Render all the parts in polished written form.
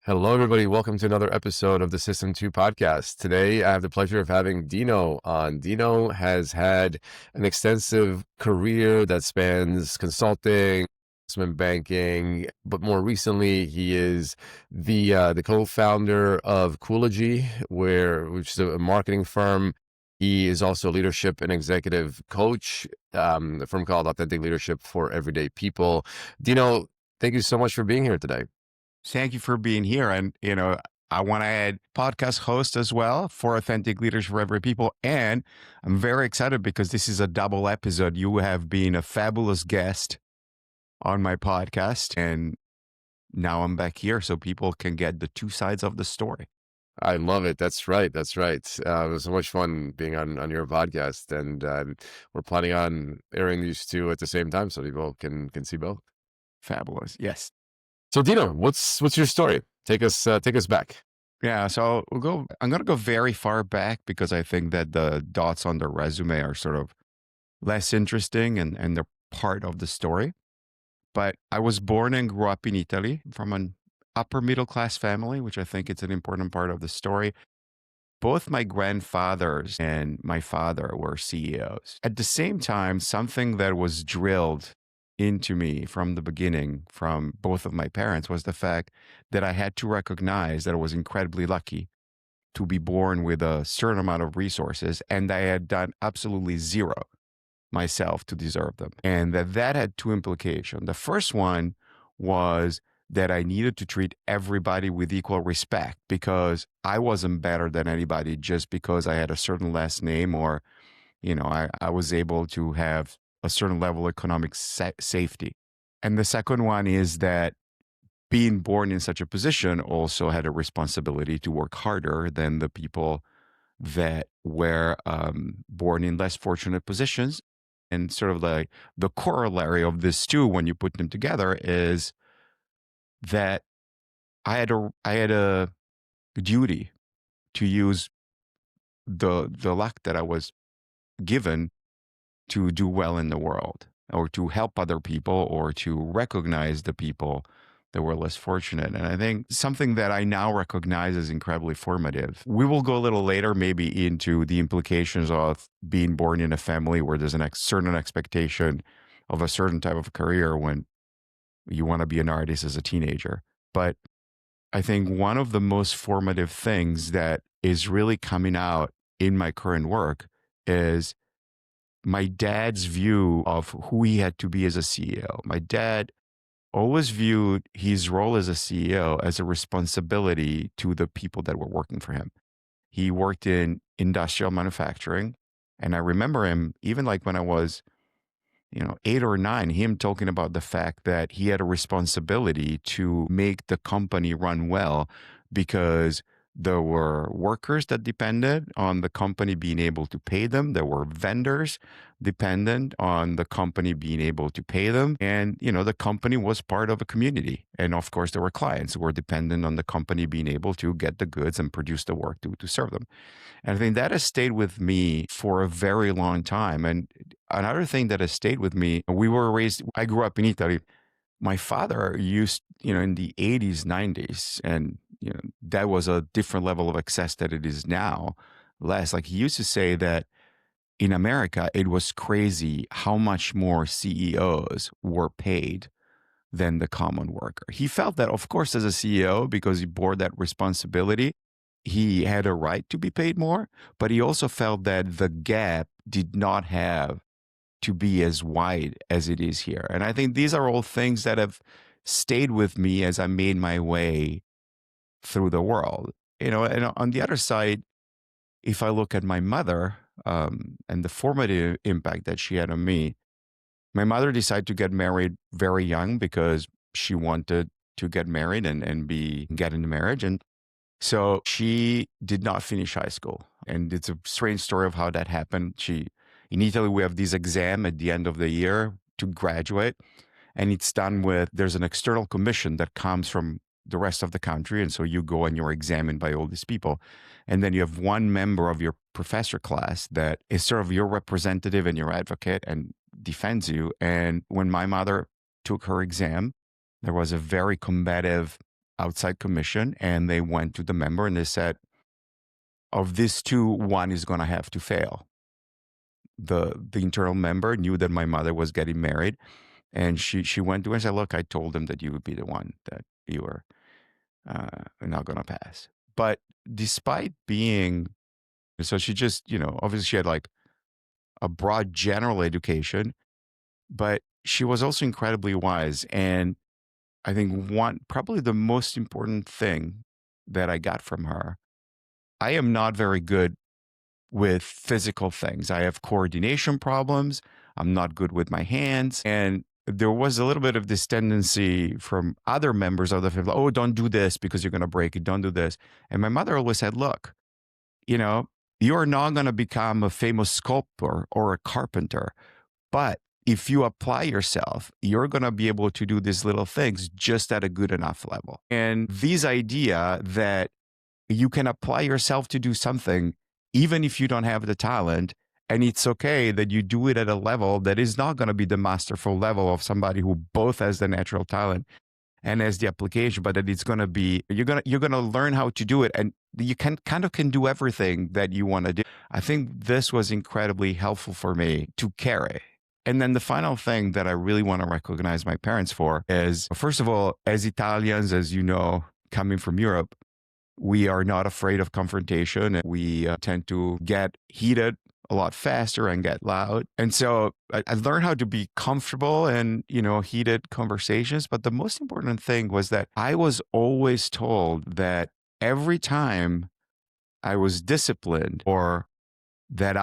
Hello, everybody. Welcome to another episode of the System 2 podcast. Today, I have the pleasure of having Dino on. Dino has had an extensive career that spans consulting, investment banking, but more recently, he is the co-founder of Coologee, which is a marketing firm. He is also a leadership and executive coach, a firm called Authentic Leadership for Everyday People. Dino, thank you so much for being here today. Thank you for being here. And, I want to add podcast host as well for Authentic Leaders for Every People. And I'm very excited because this is a double episode. You have been a fabulous guest on my podcast. And now I'm back here so people can get the two sides of the story. I love it. That's right. That's right. It was so much fun being on your podcast, and we're planning on airing these two at the same time so people can see both. Fabulous. Yes. So, Dino, what's your story? Take us back. Yeah. So I'm going to go very far back because I think that the dots on the resume are sort of less interesting and they're part of the story. But I was born and grew up in Italy from an upper middle class family, which I think it's an important part of the story. Both my grandfathers and my father were CEOs. At the same time, something that was drilled into me from the beginning from both of my parents was the fact that I had to recognize that I was incredibly lucky to be born with a certain amount of resources and I had done absolutely zero myself to deserve them. And that had two implications. The first one was that I needed to treat everybody with equal respect because I wasn't better than anybody just because I had a certain last name or, I was able to have a certain level of economic safety. And the second one is that being born in such a position also had a responsibility to work harder than the people that were born in less fortunate positions. And sort of like the corollary of this two, when you put them together, is that I had a duty to use the luck that I was given to do well in the world or to help other people or to recognize the people that were less fortunate. And I think something that I now recognize as incredibly formative. We will go a little later maybe into the implications of being born in a family where there's a certain expectation of a certain type of career when you want to be an artist as a teenager. But I think one of the most formative things that is really coming out in my current work is my dad's view of who he had to be as a CEO. My dad always viewed his role as a CEO as a responsibility to the people that were working for him. He worked in industrial manufacturing. And I remember him, even like when I was 8 or 9, him talking about the fact that he had a responsibility to make the company run well because there were workers that depended on the company being able to pay them. There were vendors dependent on the company being able to pay them. And, the company was part of a community. And of course, there were clients who were dependent on the company being able to get the goods and produce the work to serve them. And I think that has stayed with me for a very long time. And another thing that has stayed with me, I grew up in Italy. My father used, in the 80s, 90s, and, that was a different level of access that it is now. Less like he used to say that in America, it was crazy how much more CEOs were paid than the common worker. He felt that, of course, as a CEO, because he bore that responsibility, he had a right to be paid more, but he also felt that the gap did not have to be as wide as it is here. And I think these are all things that have stayed with me as I made my way through the world. And on the other side, if I look at my mother and the formative impact that she had on me, my mother decided to get married very young because she wanted to get married and get into marriage. And so she did not finish high school. And it's a strange story of how that happened. In Italy, we have this exam at the end of the year to graduate. And it's done there's an external commission that comes from the rest of the country. And so you go and you're examined by all these people. And then you have one member of your professor class that is sort of your representative and your advocate and defends you. And when my mother took her exam, there was a very combative outside commission, and they went to the member and they said, of these two, one is going to have to fail. The internal member knew that my mother was getting married, and she went to her and said, look, I told him that you would be the one, that you were not going to pass. But despite being, so she just, obviously she had like a broad general education, but she was also incredibly wise. And I think probably the most important thing that I got from her, I am not very good with physical things. I have coordination problems. I'm not good with my hands. And there was a little bit of this tendency from other members of the family, oh, don't do this because you're going to break it. Don't do this. And my mother always said, look, you're not going to become a famous sculptor or a carpenter, but if you apply yourself, you're going to be able to do these little things just at a good enough level. And this idea that you can apply yourself to do something, even if you don't have the talent, and it's okay that you do it at a level that is not going to be the masterful level of somebody who both has the natural talent and has the application, but that it's going to be, you're going to learn how to do it, and you can do everything that you want to do. I think this was incredibly helpful for me to carry. And then the final thing that I really want to recognize my parents for is, first of all, as Italians, as you know, coming from Europe, we are not afraid of confrontation. We tend to get heated a lot faster and get loud. And so I learned how to be comfortable in, heated conversations. But the most important thing was that I was always told that every time I was disciplined or that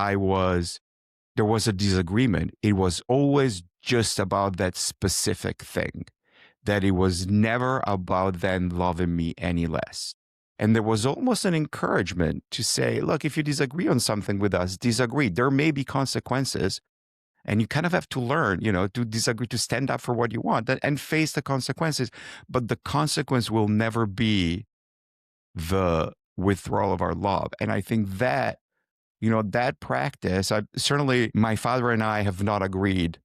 there was a disagreement, it was always just about that specific thing, that it was never about them loving me any less. And there was almost an encouragement to say, look, if you disagree on something with us, disagree. There may be consequences, and you kind of have to learn, to disagree, to stand up for what you want and face the consequences. But the consequence will never be the withdrawal of our love. And I think that, that practice, certainly my father and I have not agreed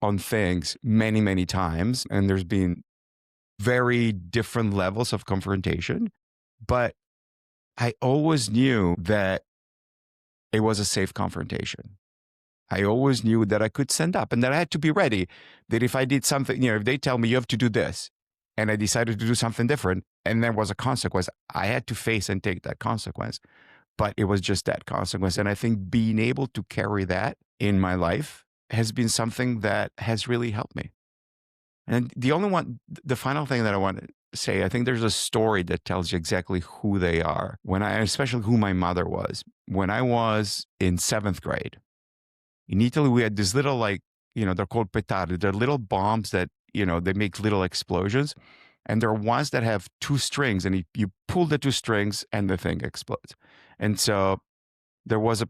on things many, many times. And there's been very different levels of confrontation. But I always knew that it was a safe confrontation. I always knew that I could stand up and that I had to be ready, that if I did something, if they tell me you have to do this, and I decided to do something different, and there was a consequence, I had to face and take that consequence. But it was just that consequence. And I think being able to carry that in my life has been something that has really helped me. And the final thing that I want to say, I think there's a story that tells you exactly who they are. Especially who my mother was. When I was in 7th grade, in Italy, we had this little, they're called petardi. They're little bombs that, they make little explosions. And there are ones that have 2 strings, and you pull the 2 strings and the thing explodes. And so there was a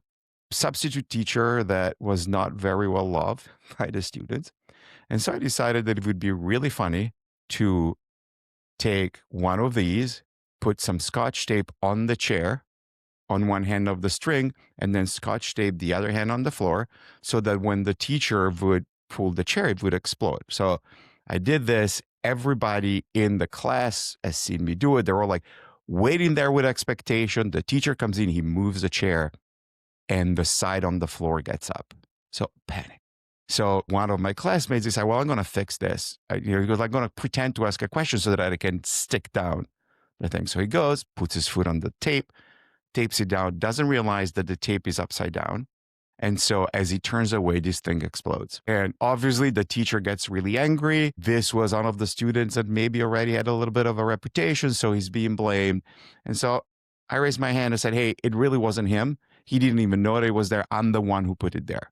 substitute teacher that was not very well loved by the students. And so I decided that it would be really funny to take one of these, put some Scotch tape on the chair, on one hand of the string, and then Scotch tape the other hand on the floor, so that when the teacher would pull the chair, it would explode. So I did this. Everybody in the class has seen me do it. They're all like waiting there with expectation. The teacher comes in, he moves the chair, and the side on the floor gets up. So panic. So one of my classmates, he said, well, I'm going to fix this. He goes, I'm going to pretend to ask a question so that I can stick down the thing. So he goes, puts his foot on the tape, tapes it down, doesn't realize that the tape is upside down. And so as he turns away, this thing explodes. And obviously the teacher gets really angry. This was one of the students that maybe already had a little bit of a reputation, so he's being blamed. And so I raised my hand and said, hey, it really wasn't him. He didn't even know that it was there. I'm the one who put it there.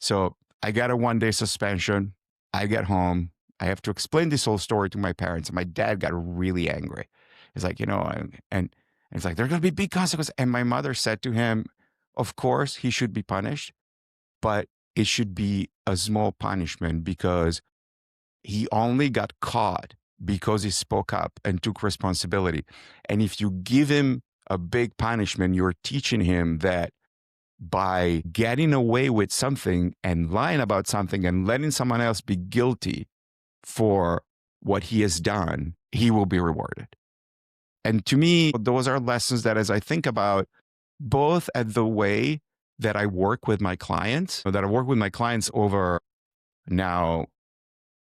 So I got a 1-day suspension. I get home. I have to explain this whole story to my parents. And my dad got really angry. He's like, and it's like, there are going to be big consequences. And my mother said to him, of course, he should be punished, but it should be a small punishment because he only got caught because he spoke up and took responsibility. And if you give him a big punishment, you're teaching him that by getting away with something and lying about something and letting someone else be guilty for what he has done, he will be rewarded. And to me, those are lessons that as I think about both at the way that I work with my clients, or that I work with my clients over now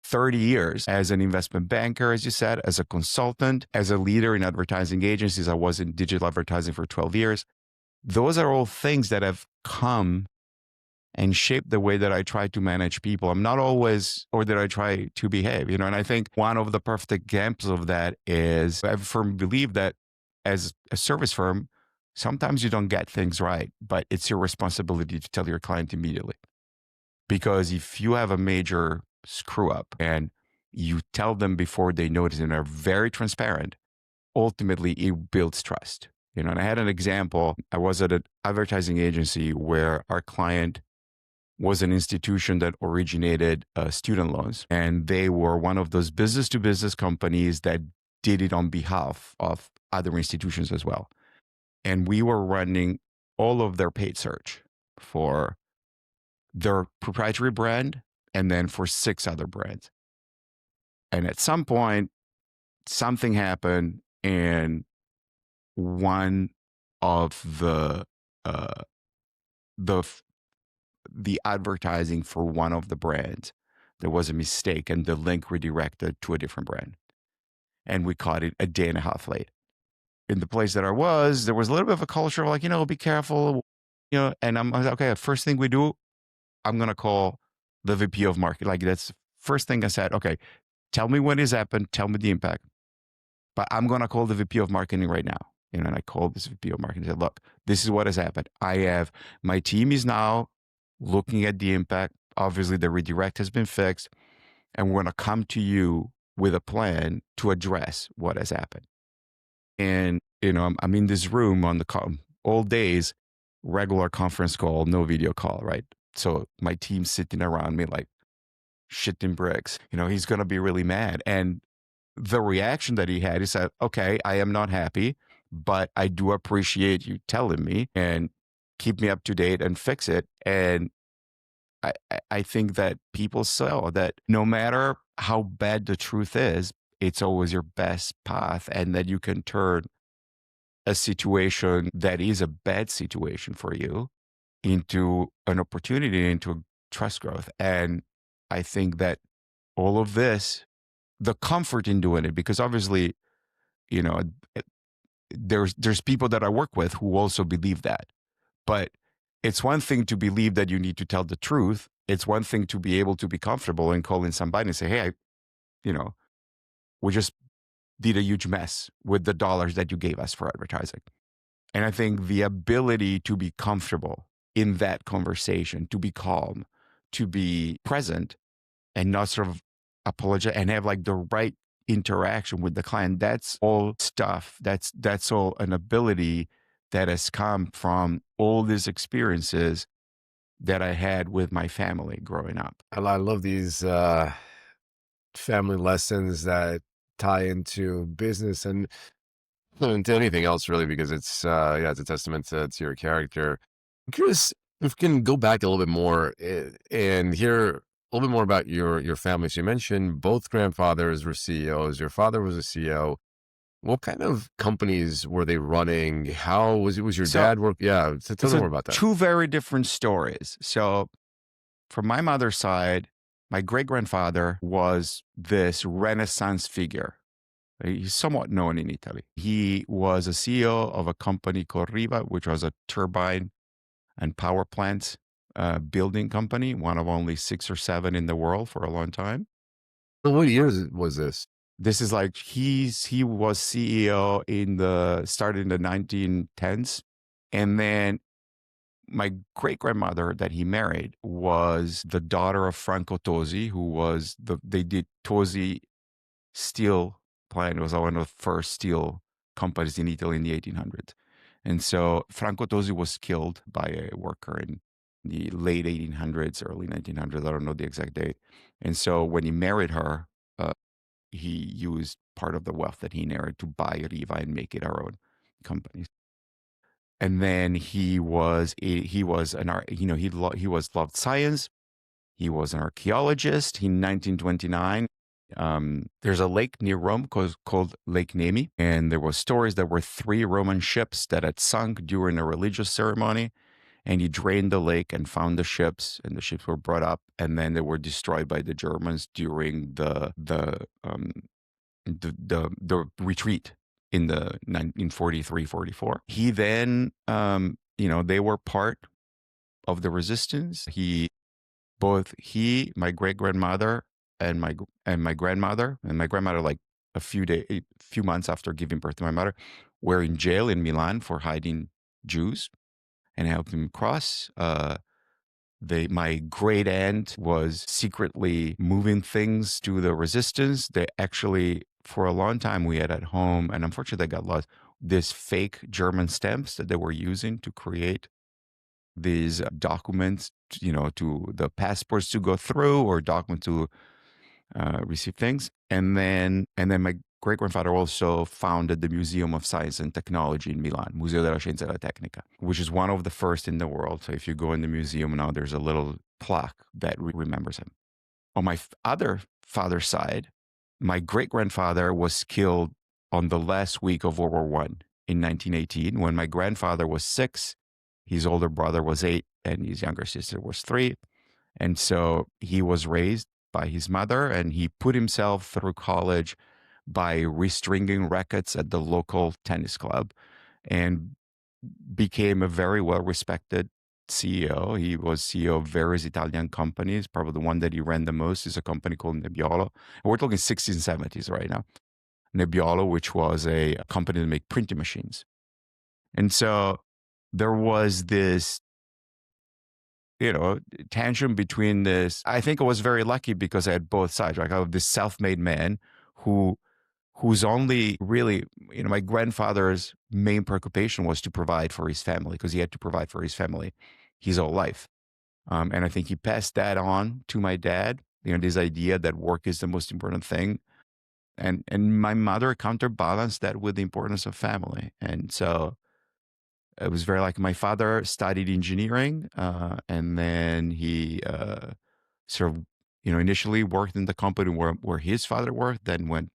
30 years as an investment banker, as you said, as a consultant, as a leader in advertising agencies. I was in digital advertising for 12 years. Those are all things that have come and shaped the way that I try to manage people. I'm not always, or that I try to behave, and I think one of the perfect examples of that is I firmly believe that as a service firm, sometimes you don't get things right, but it's your responsibility to tell your client immediately. Because if you have a major screw up and you tell them before they notice and are very transparent, ultimately it builds trust. And I had an example. I was at an advertising agency where our client was an institution that originated student loans. And they were one of those business to business companies that did it on behalf of other institutions as well. And we were running all of their paid search for their proprietary brand and then for 6 other brands. And at some point, something happened, and one of the advertising for one of the brands, there was a mistake, and the link redirected to a different brand. And we caught it a day and a half late. In the place that I was, there was a little bit of a culture of like, be careful, and I'm like, okay, first thing we do, I'm going to call the VP of marketing. Like, that's the first thing I said. Okay, tell me what has happened. Tell me the impact. But I'm going to call the VP of marketing right now. And I called this VP of marketing and said, look, this is what has happened. My team is now looking at the impact. Obviously, the redirect has been fixed. And we're going to come to you with a plan to address what has happened. And, I'm in this room on the all days, regular conference call, no video call, right? So my team's sitting around me like shitting bricks. He's going to be really mad. And the reaction that he had, he said, okay, I am not happy, but I do appreciate you telling me and keep me up to date and fix it. And I think that people saw that no matter how bad the truth is, it's always your best path, and that you can turn a situation that is a bad situation for you into an opportunity, into trust growth. And I think that all of this, the comfort in doing it, because obviously, there's people that I work with who also believe that. But it's one thing to believe that you need to tell the truth. It's one thing to be able to be comfortable and call in somebody and say, hey, we just did a huge mess with the dollars that you gave us for advertising. And I think the ability to be comfortable in that conversation, to be calm, to be present, and not sort of apologize and have like the right interaction with the client, that's all stuff. That's all an ability that has come from all these experiences that I had with my family growing up. I love these family lessons that tie into business and into anything else really, because it's it's a testament to your character. I'm curious if we can go back a little bit more and hear a little bit more about your family. So you mentioned both grandfathers were CEOs. Your father was a CEO. What kind of companies were they running? How was your dad work? Yeah, tell me more about that. 2 very different stories. So from my mother's side, my great-grandfather was this Renaissance figure. He's somewhat known in Italy. He was a CEO of a company called Riva, which was a turbine and power plant building company, one of only 6 or 7 in the world for a long time. What years was this? This is like he was CEO started in the 1910s, and then my great grandmother that he married was the daughter of Franco Tosi, who was they did Tosi steel plant. It was one of the first steel companies in Italy in the 1800s. And so Franco Tosi was killed by a worker in the late 1800s, early 1900s. I don't know the exact date. And so when he married her, he used part of the wealth that he inherited to buy Riva and make it our own company. And then he was loved science. He was an archaeologist. In 1929, There's a lake near Rome called Lake Nemi, and there were stories that were 3 Roman ships that had sunk during a religious ceremony, and he drained the lake and found the ships, and the ships were brought up, and then they were destroyed by the Germans during the retreat in the 1943-44. He then, they were part of the resistance. My great grandmother and my grandmother, like a few months after giving birth to my mother, were in jail in Milan for hiding Jews and helped them cross. My great aunt was secretly moving things to the resistance. They actually, for a long time, we had at home, and unfortunately they got lost, this fake German stamps that they were using to create these documents, to the passports to go through, or documents to receive things. And then my great grandfather also founded the Museum of Science and Technology in Milan, Museo della Scienza e della Tecnica, which is one of the first in the world. So if you go in the museum now, there's a little plaque that remembers him. On my other father's side, my great grandfather was killed on the last week of World War One in 1918, when my grandfather was 6, his older brother was 8, and his younger sister was 3. And so he was raised by his mother, and he put himself through college by restringing rackets at the local tennis club, and became a very well-respected CEO. He was CEO of various Italian companies. Probably the one that he ran the most is a company called Nebbiolo. And we're talking 1670s right now. Nebbiolo, which was a company that made printing machines. And so there was this tension between this. I think I was very lucky because I had both sides. Like I have this self-made man whose only really, my grandfather's main preoccupation was to provide for his family, because he had to provide for his family his whole life. And I think he passed that on to my dad, this idea that work is the most important thing. And my mother counterbalanced that with the importance of family. And so it was very like my father studied engineering, and then he sort of, initially worked in the company where his father worked, then went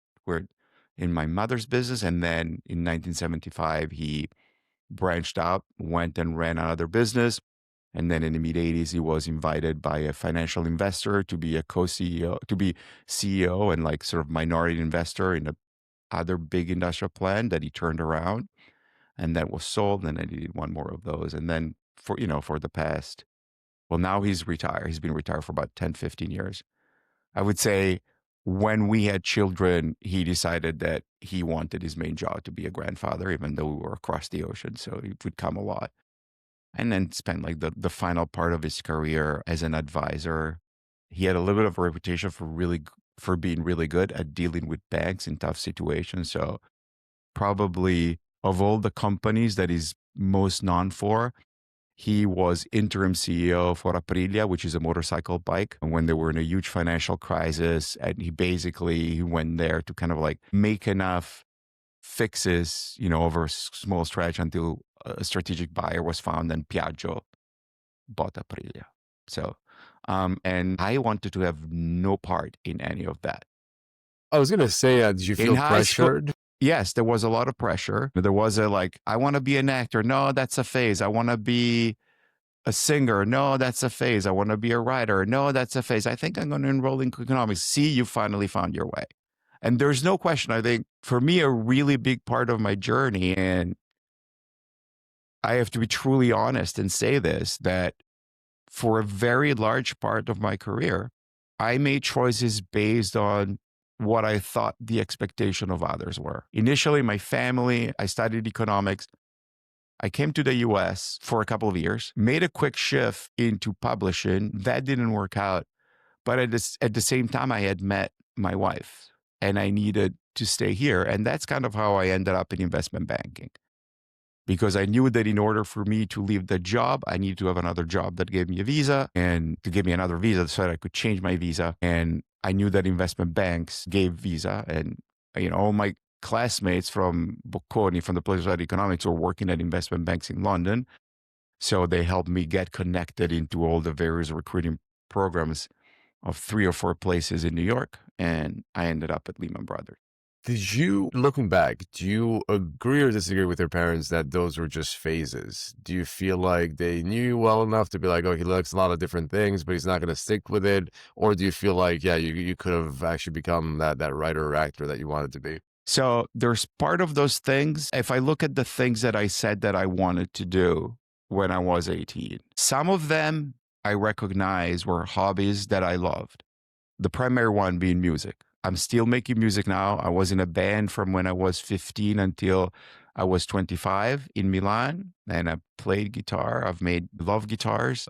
in my mother's business. And then in 1975, he branched out, went and ran another business. And then in the mid-'80s, he was invited by a financial investor to be a co-CEO, to be CEO and like sort of minority investor in a other big industrial plant that he turned around. And that was sold, and then he did one more of those. And then for the past, well, now he's retired. He's been retired for about 10, 15 years. I would say when we had children, he decided that he wanted his main job to be a grandfather, even though we were across the ocean. So he would come a lot. And then spent like the final part of his career as an advisor. He had a little bit of a reputation for being really good at dealing with banks in tough situations. So probably of all the companies that he's most known for, he was interim CEO for Aprilia, which is a motorcycle bike, when they were in a huge financial crisis. And he went there to kind of like make enough fixes, over a small stretch until a strategic buyer was found, and Piaggio bought Aprilia. So, and I wanted to have no part in any of that. I was going to say, did you feel pressured? Yes, there was a lot of pressure. There was I want to be an actor. No, that's a phase. I want to be a singer. No, that's a phase. I want to be a writer. No, that's a phase. I think I'm going to enroll in economics. See, you finally found your way. And there's no question, I think, for me, a really big part of my journey, and I have to be truly honest and say this, that for a very large part of my career, I made choices based on what I thought the expectation of others were. Initially, my family, I studied economics. I came to the US for a couple of years, made a quick shift into publishing. That didn't work out. But at the same time, I had met my wife, and I needed to stay here. And that's kind of how I ended up in investment banking. Because I knew that in order for me to leave the job, I needed to have another job that gave me a visa, and to give me another visa so that I could change my visa. And I knew that investment banks gave visa. And, all my classmates from Bocconi, from the place of economics, were working at investment banks in London. So they helped me get connected into all the various recruiting programs of 3 or 4 places in New York, and I ended up at Lehman Brothers. Did you, looking back, do you agree or disagree with your parents that those were just phases? Do you feel like they knew you well enough to be like, oh, he likes a lot of different things, but he's not going to stick with it? Or do you feel like, yeah, you could have actually become that writer or actor that you wanted to be? So there's part of those things. If I look at the things that I said that I wanted to do when I was 18, some of them I recognize were hobbies that I loved. The primary one being music. I'm still making music now. I was in a band from when I was 15 until I was 25 in Milan, and I played guitar. I've made love guitars.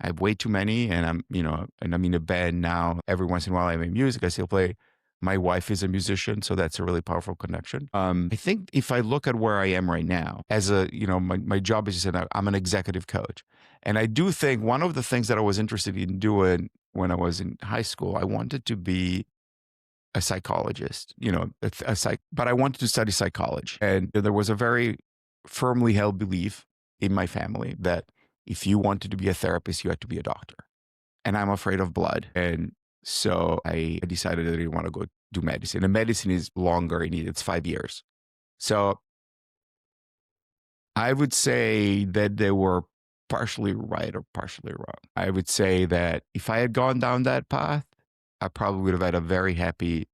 I have way too many, and I'm in a band now. Every once in a while I make music. I still play. My wife is a musician, so that's a really powerful connection. I think if I look at where I am right now, as my job is, I'm an executive coach. And I do think one of the things that I was interested in doing when I was in high school, I wanted to be a psychologist, but I wanted to study psychology. And there was a very firmly held belief in my family that if you wanted to be a therapist, you had to be a doctor. And I'm afraid of blood. And so I decided that I didn't want to go do medicine. And medicine is longer, it's 5 years. So I would say that they were partially right or partially wrong. I would say that if I had gone down that path, I probably would have had a very happy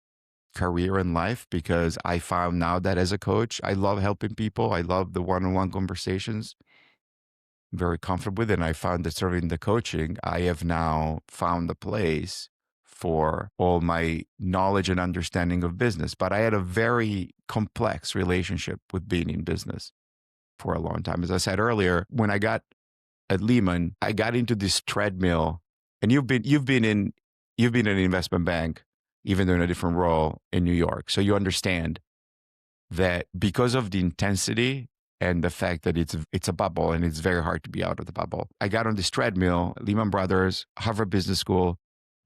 career in life, because I found now that as a coach, I love helping people. I love the one-on-one conversations. I'm very comfortable with it. And I found that sort of in the coaching, I have now found a place for all my knowledge and understanding of business. But I had a very complex relationship with being in business for a long time. As I said earlier, when I got at Lehman, I got into this treadmill. And you've been in an investment bank, even though in a different role in New York. So you understand that because of the intensity and the fact that it's a bubble and it's very hard to be out of the bubble, I got on this treadmill, Lehman Brothers, Harvard Business School,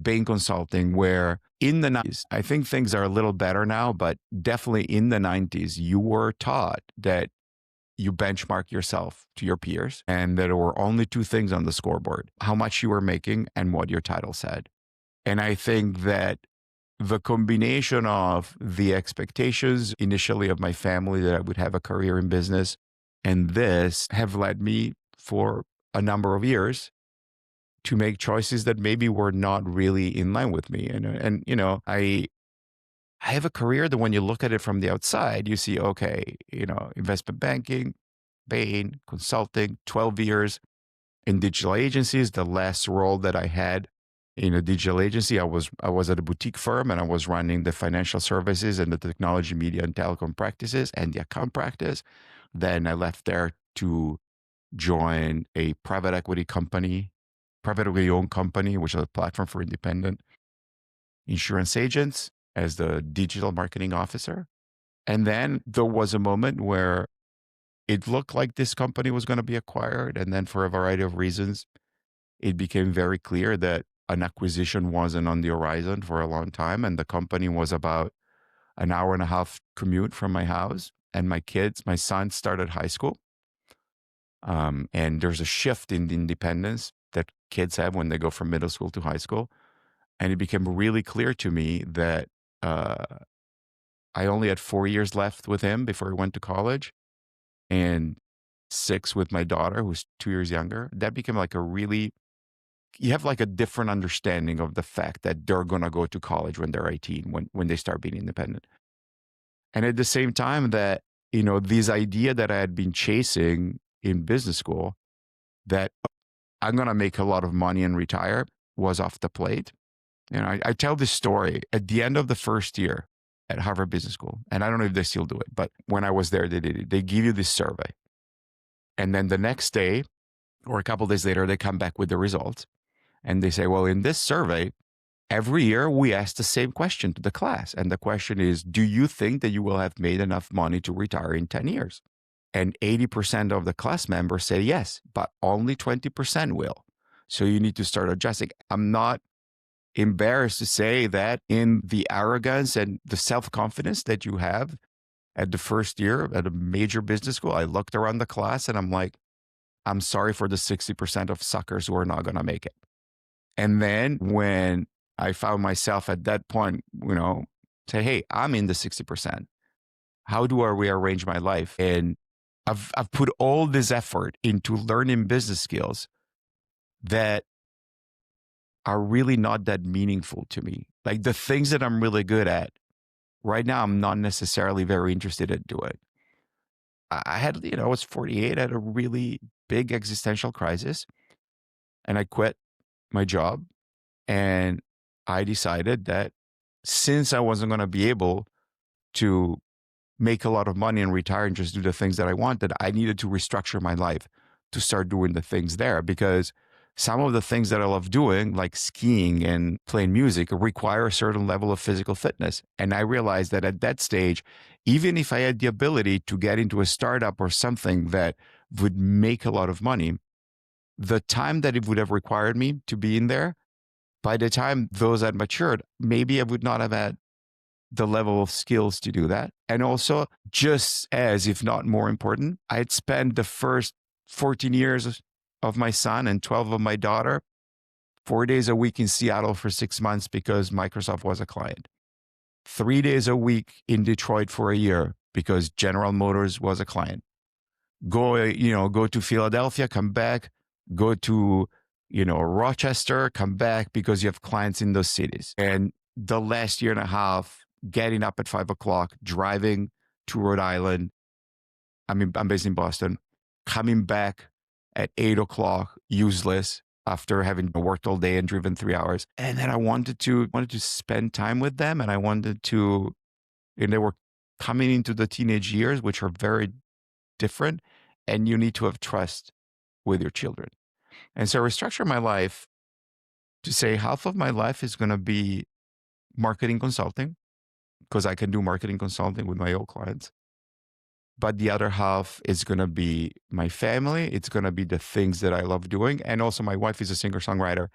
Bain Consulting, where in the 90s, I think things are a little better now, but definitely in the 90s, you were taught that you benchmark yourself to your peers, and that there were only two things on the scoreboard: how much you were making and what your title said. And I think that the combination of the expectations initially of my family that I would have a career in business and this have led me for a number of years to make choices that maybe were not really in line with me. And I have a career that when you look at it from the outside, you see, okay, investment banking, Bain, consulting, 12 years in digital agencies. The last role that I had in a digital agency, I was at a boutique firm, and I was running the financial services and the technology, media, and telecom practices and the account practice. Then I left there to join a private equity owned company, which is a platform for independent insurance agents, as the digital marketing officer. And then there was a moment where it looked like this company was going to be acquired. And then for a variety of reasons, it became very clear that an acquisition wasn't on the horizon for a long time. And the company was about an hour and a half commute from my house. And my son started high school. And there's a shift in the independence that kids have when they go from middle school to high school. And it became really clear to me that I only had 4 years left with him before he went to college, and 6 with my daughter, who's 2 years younger. That became like you have like a different understanding of the fact that they're going to go to college when they're 18, when they start being independent. And at the same time that, this idea that I had been chasing in business school, that I'm going to make a lot of money and retire, was off the plate. I tell this story at the end of the first year at Harvard Business School. And I don't know if they still do it, but when I was there, they did it. They give you this survey. And then the next day or a couple of days later, they come back with the results. And they say, well, in this survey, every year we ask the same question to the class. And the question is, do you think that you will have made enough money to retire in 10 years? And 80% of the class members say yes, but only 20% will. So you need to start adjusting. I'm not embarrassed to say that in the arrogance and the self-confidence that you have at the first year at a major business school, I looked around the class and I'm like, I'm sorry for the 60% of suckers who are not going to make it. And then when I found myself at that point, say, hey, I'm in the 60%. How do I rearrange my life? And I've put all this effort into learning business skills that are really not that meaningful to me. Like the things that I'm really good at right now, I'm not necessarily very interested in doing. I had, I was 48, I had a really big existential crisis, and I quit my job. And I decided that since I wasn't going to be able to make a lot of money and retire and just do the things that I wanted, I needed to restructure my life to start doing the things there, because some of the things that I love doing, like skiing and playing music, require a certain level of physical fitness. And I realized that at that stage, even if I had the ability to get into a startup or something that would make a lot of money, the time that it would have required me to be in there, by the time those had matured, maybe I would not have had the level of skills to do that. And also, just as, if not more important, I had spent the first 14 years of my son and 12 of my daughter 4 days a week in Seattle for 6 months because Microsoft was a client, 3 days a week in Detroit for a year because General Motors was a client. Go to Philadelphia, come back, go to, Rochester, come back because you have clients in those cities. And the last year and a half, getting up at 5 o'clock, driving to Rhode Island. I'm based in Boston, coming back at 8 o'clock, useless after having worked all day and driven 3 hours. And then I wanted to spend time with them. And I wanted to, and they were coming into the teenage years, which are very different. And you need to have trust with your children. And so I restructured my life to say half of my life is going to be marketing consulting, because I can do marketing consulting with my old clients. But the other half is going to be my family. It's going to be the things that I love doing. And also my wife is a singer-songwriter,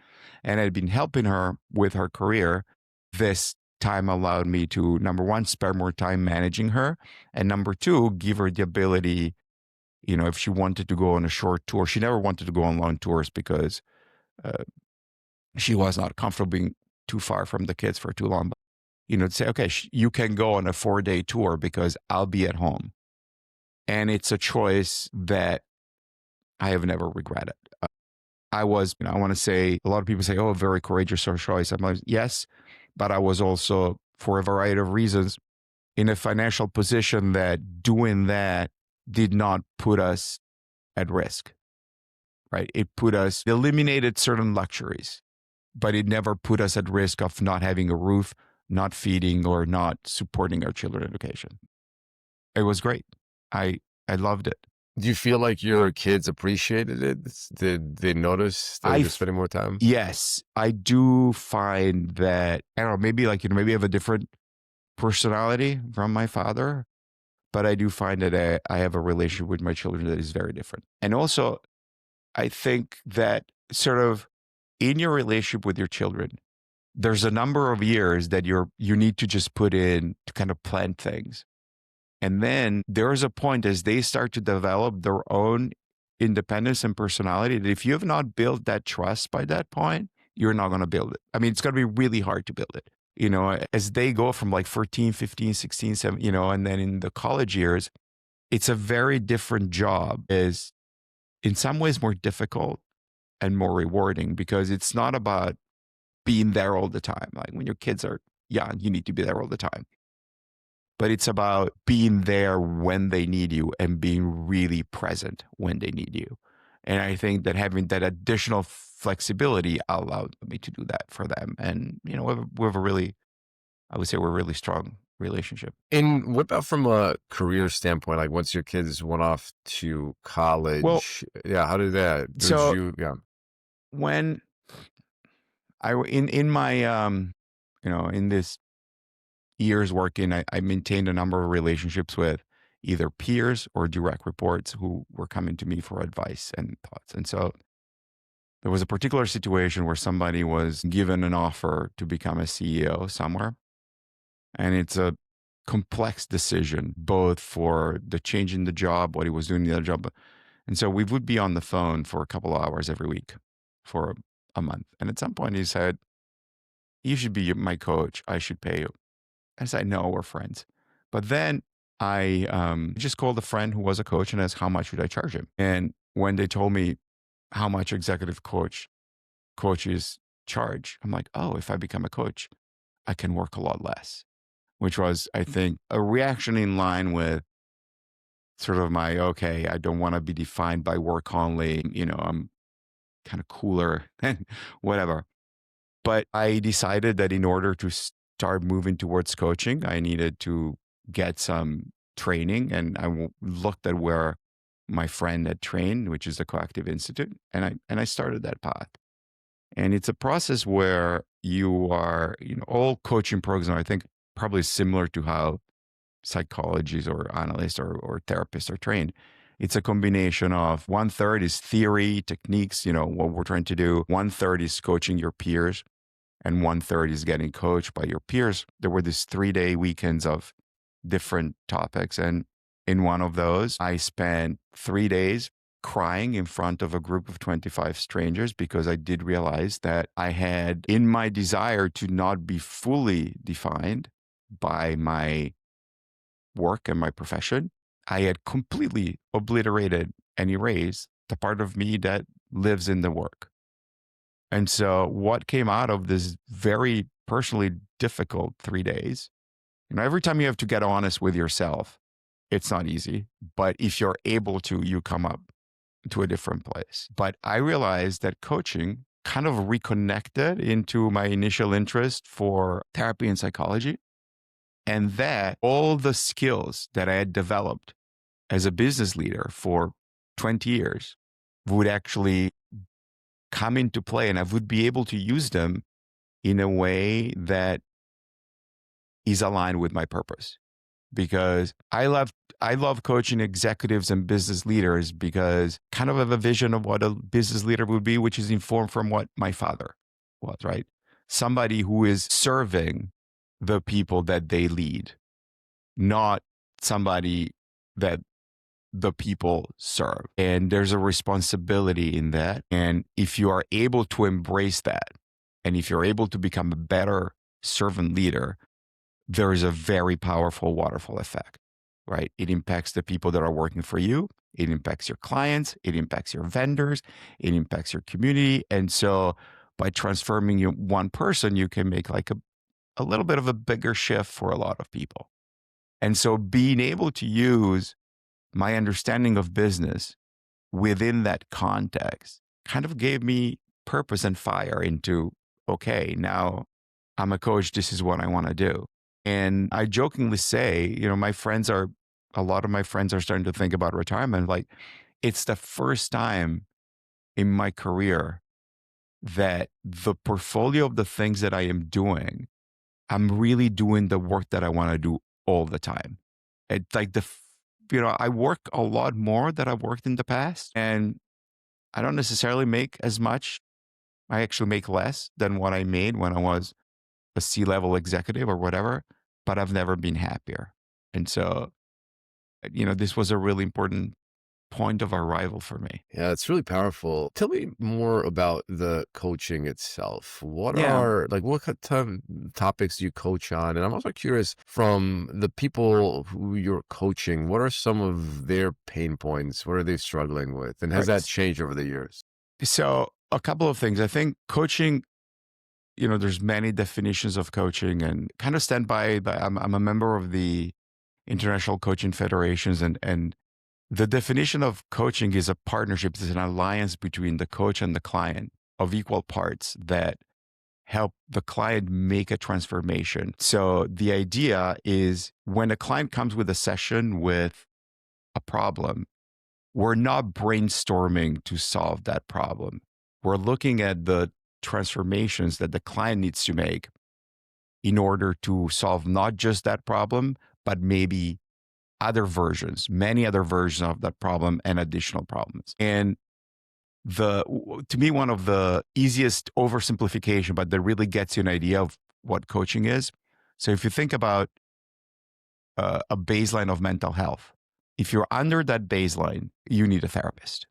and I've been helping her with her career. This time allowed me to, number one, spend more time managing her. And number two, give her the ability, if she wanted to go on a short tour. She never wanted to go on long tours because she was not comfortable being too far from the kids for too long. To say, okay, you can go on a 4-day tour because I'll be at home. And it's a choice that I have never regretted. I was, I want to say, a lot of people say, oh, very courageous choice. I'm like, yes, but I was also, for a variety of reasons, in a financial position that doing that did not put us at risk, right? It eliminated certain luxuries, but it never put us at risk of not having a roof, not feeding, or not supporting our children's education. It was great. I loved it. Do you feel like your kids appreciated it? Did they notice that you're spending more time? Yes, I do find that, I don't know, maybe maybe I have a different personality from my father, but I do find that I have a relationship with my children that is very different. And also, I think that sort of in your relationship with your children, there's a number of years that you need to just put in to kind of plan things. And then there's a point as they start to develop their own independence and personality that if you have not built that trust by that point, you're not going to build it. I mean, it's going to be really hard to build it. As they go from like 14, 15, 16, 17, and then in the college years, it's a very different job. Is in some ways more difficult and more rewarding because it's not about being there all the time. Like when your kids are young, you need to be there all the time. But it's about being there when they need you and being really present when they need you. And I think that having that additional flexibility allowed me to do that for them. And, we have a really, I would say we're a really strong relationship. And what about from a career standpoint? Like once your kids went off to college, how did that? When I, in my, in this years working, I maintained a number of relationships with either peers or direct reports who were coming to me for advice and thoughts. And so there was a particular situation where somebody was given an offer to become a CEO somewhere. And it's a complex decision, both for the change in the job, what he was doing in the other job. And so we would be on the phone for a couple of hours every week for a month. And at some point he said, you should be my coach. I should pay you. I said, no, we're friends. But then I just called a friend who was a coach and asked how much would I charge him. And when they told me how much executive coaches charge, I'm like, oh, if I become a coach, I can work a lot less, which was, I think, a reaction in line with sort of my, okay, I don't want to be defined by work only. I'm kind of cooler and whatever. But I decided that in order to start moving towards coaching, I needed to get some training. And I looked at where my friend had trained, which is the Coactive Institute, and I started that path. And it's a process where you are, all coaching programs, I think, probably similar to how psychologists or analysts or therapists are trained. It's a combination of 1/3 is theory, techniques, what we're trying to do. 1/3 is coaching your peers, and 1/3 is getting coached by your peers. There were these 3-day weekends of different topics. And in one of those, I spent 3 days crying in front of a group of 25 strangers because I did realize that I had, in my desire to not be fully defined by my work and my profession, I had completely obliterated and erased the part of me that lives in the work. And so what came out of this very personally difficult 3 days, every time you have to get honest with yourself, it's not easy, but if you're able to, you come up to a different place. But I realized that coaching kind of reconnected into my initial interest for therapy and psychology, and that all the skills that I had developed as a business leader for 20 years would actually come into play, and I would be able to use them in a way that is aligned with my purpose. Because I love coaching executives and business leaders because kind of have a vision of what a business leader would be, which is informed from what my father was, right? Somebody who is serving the people that they lead, not somebody that the people serve. And there's a responsibility in that. And if you are able to embrace that, and if you're able to become a better servant leader, there is a very powerful waterfall effect, right? It impacts the people that are working for you. It impacts your clients. It impacts your vendors. It impacts your community. And so by transforming you one person, you can make like a little bit of a bigger shift for a lot of people. And so being able to use my understanding of business within that context kind of gave me purpose and fire into, okay, now I'm a coach. This is what I want to do. And I jokingly say, a lot of my friends are starting to think about retirement. Like, it's the first time in my career that the portfolio of the things that I am doing, I'm really doing the work that I want to do all the time. It's like I work a lot more than I've worked in the past, and I don't necessarily make as much. I actually make less than what I made when I was a C-level executive or whatever, but I've never been happier. And so, this was a really important point of arrival for me. Yeah, it's really powerful. Tell me more about the coaching itself. What Yeah. are what kind of topics do you coach on? And I'm also curious, from the people who you're coaching, what are some of their pain points? What are they struggling with? And has that Right. changed over the years? So a couple of things. I think coaching, there's many definitions of coaching, and kind of stand by. I'm a member of the International Coaching Federations, and the definition of coaching is a partnership. It's an alliance between the coach and the client of equal parts that help the client make a transformation. So the idea is when a client comes with a session with a problem, we're not brainstorming to solve that problem. We're looking at the transformations that the client needs to make in order to solve not just that problem, but maybe many other versions of that problem and additional problems. And to me, one of the easiest oversimplification, but that really gets you an idea of what coaching is. So if you think about a baseline of mental health, if you're under that baseline, you need a therapist.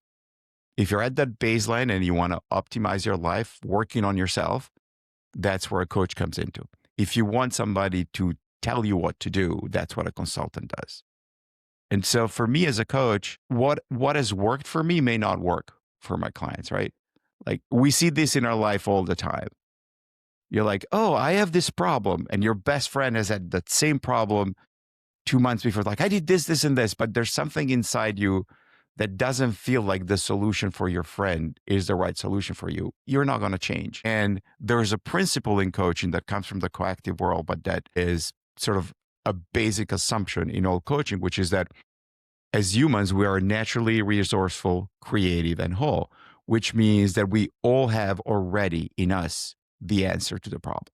If you're at that baseline and you want to optimize your life, working on yourself, that's where a coach comes into. If you want somebody to tell you what to do, that's what a consultant does. And so for me as a coach, what has worked for me may not work for my clients, right? Like we see this in our life all the time. You're like, oh, I have this problem. And your best friend has had that same problem 2 months before. Like, I did this, this, and this, but there's something inside you that doesn't feel like the solution for your friend is the right solution for you. You're not going to change. And there's a principle in coaching that comes from the coactive world, but that is sort of a basic assumption in all coaching, which is that as humans, we are naturally resourceful, creative, and whole, which means that we all have already in us the answer to the problem.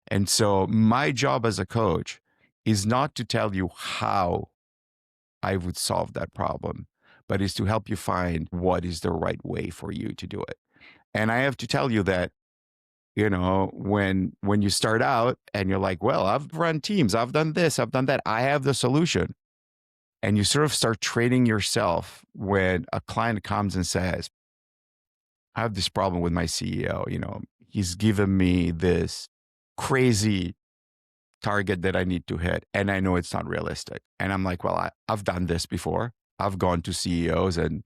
And so my job as a coach is not to tell you how I would solve that problem, but is to help you find what is the right way for you to do it. And I have to tell you that, when you start out and you're like, well, I've run teams, I've done this, I've done that, I have the solution. And you sort of start training yourself when a client comes and says, I have this problem with my CEO, he's given me this crazy target that I need to hit, and I know it's not realistic. And I'm like, well, I've done this before. I've gone to CEOs and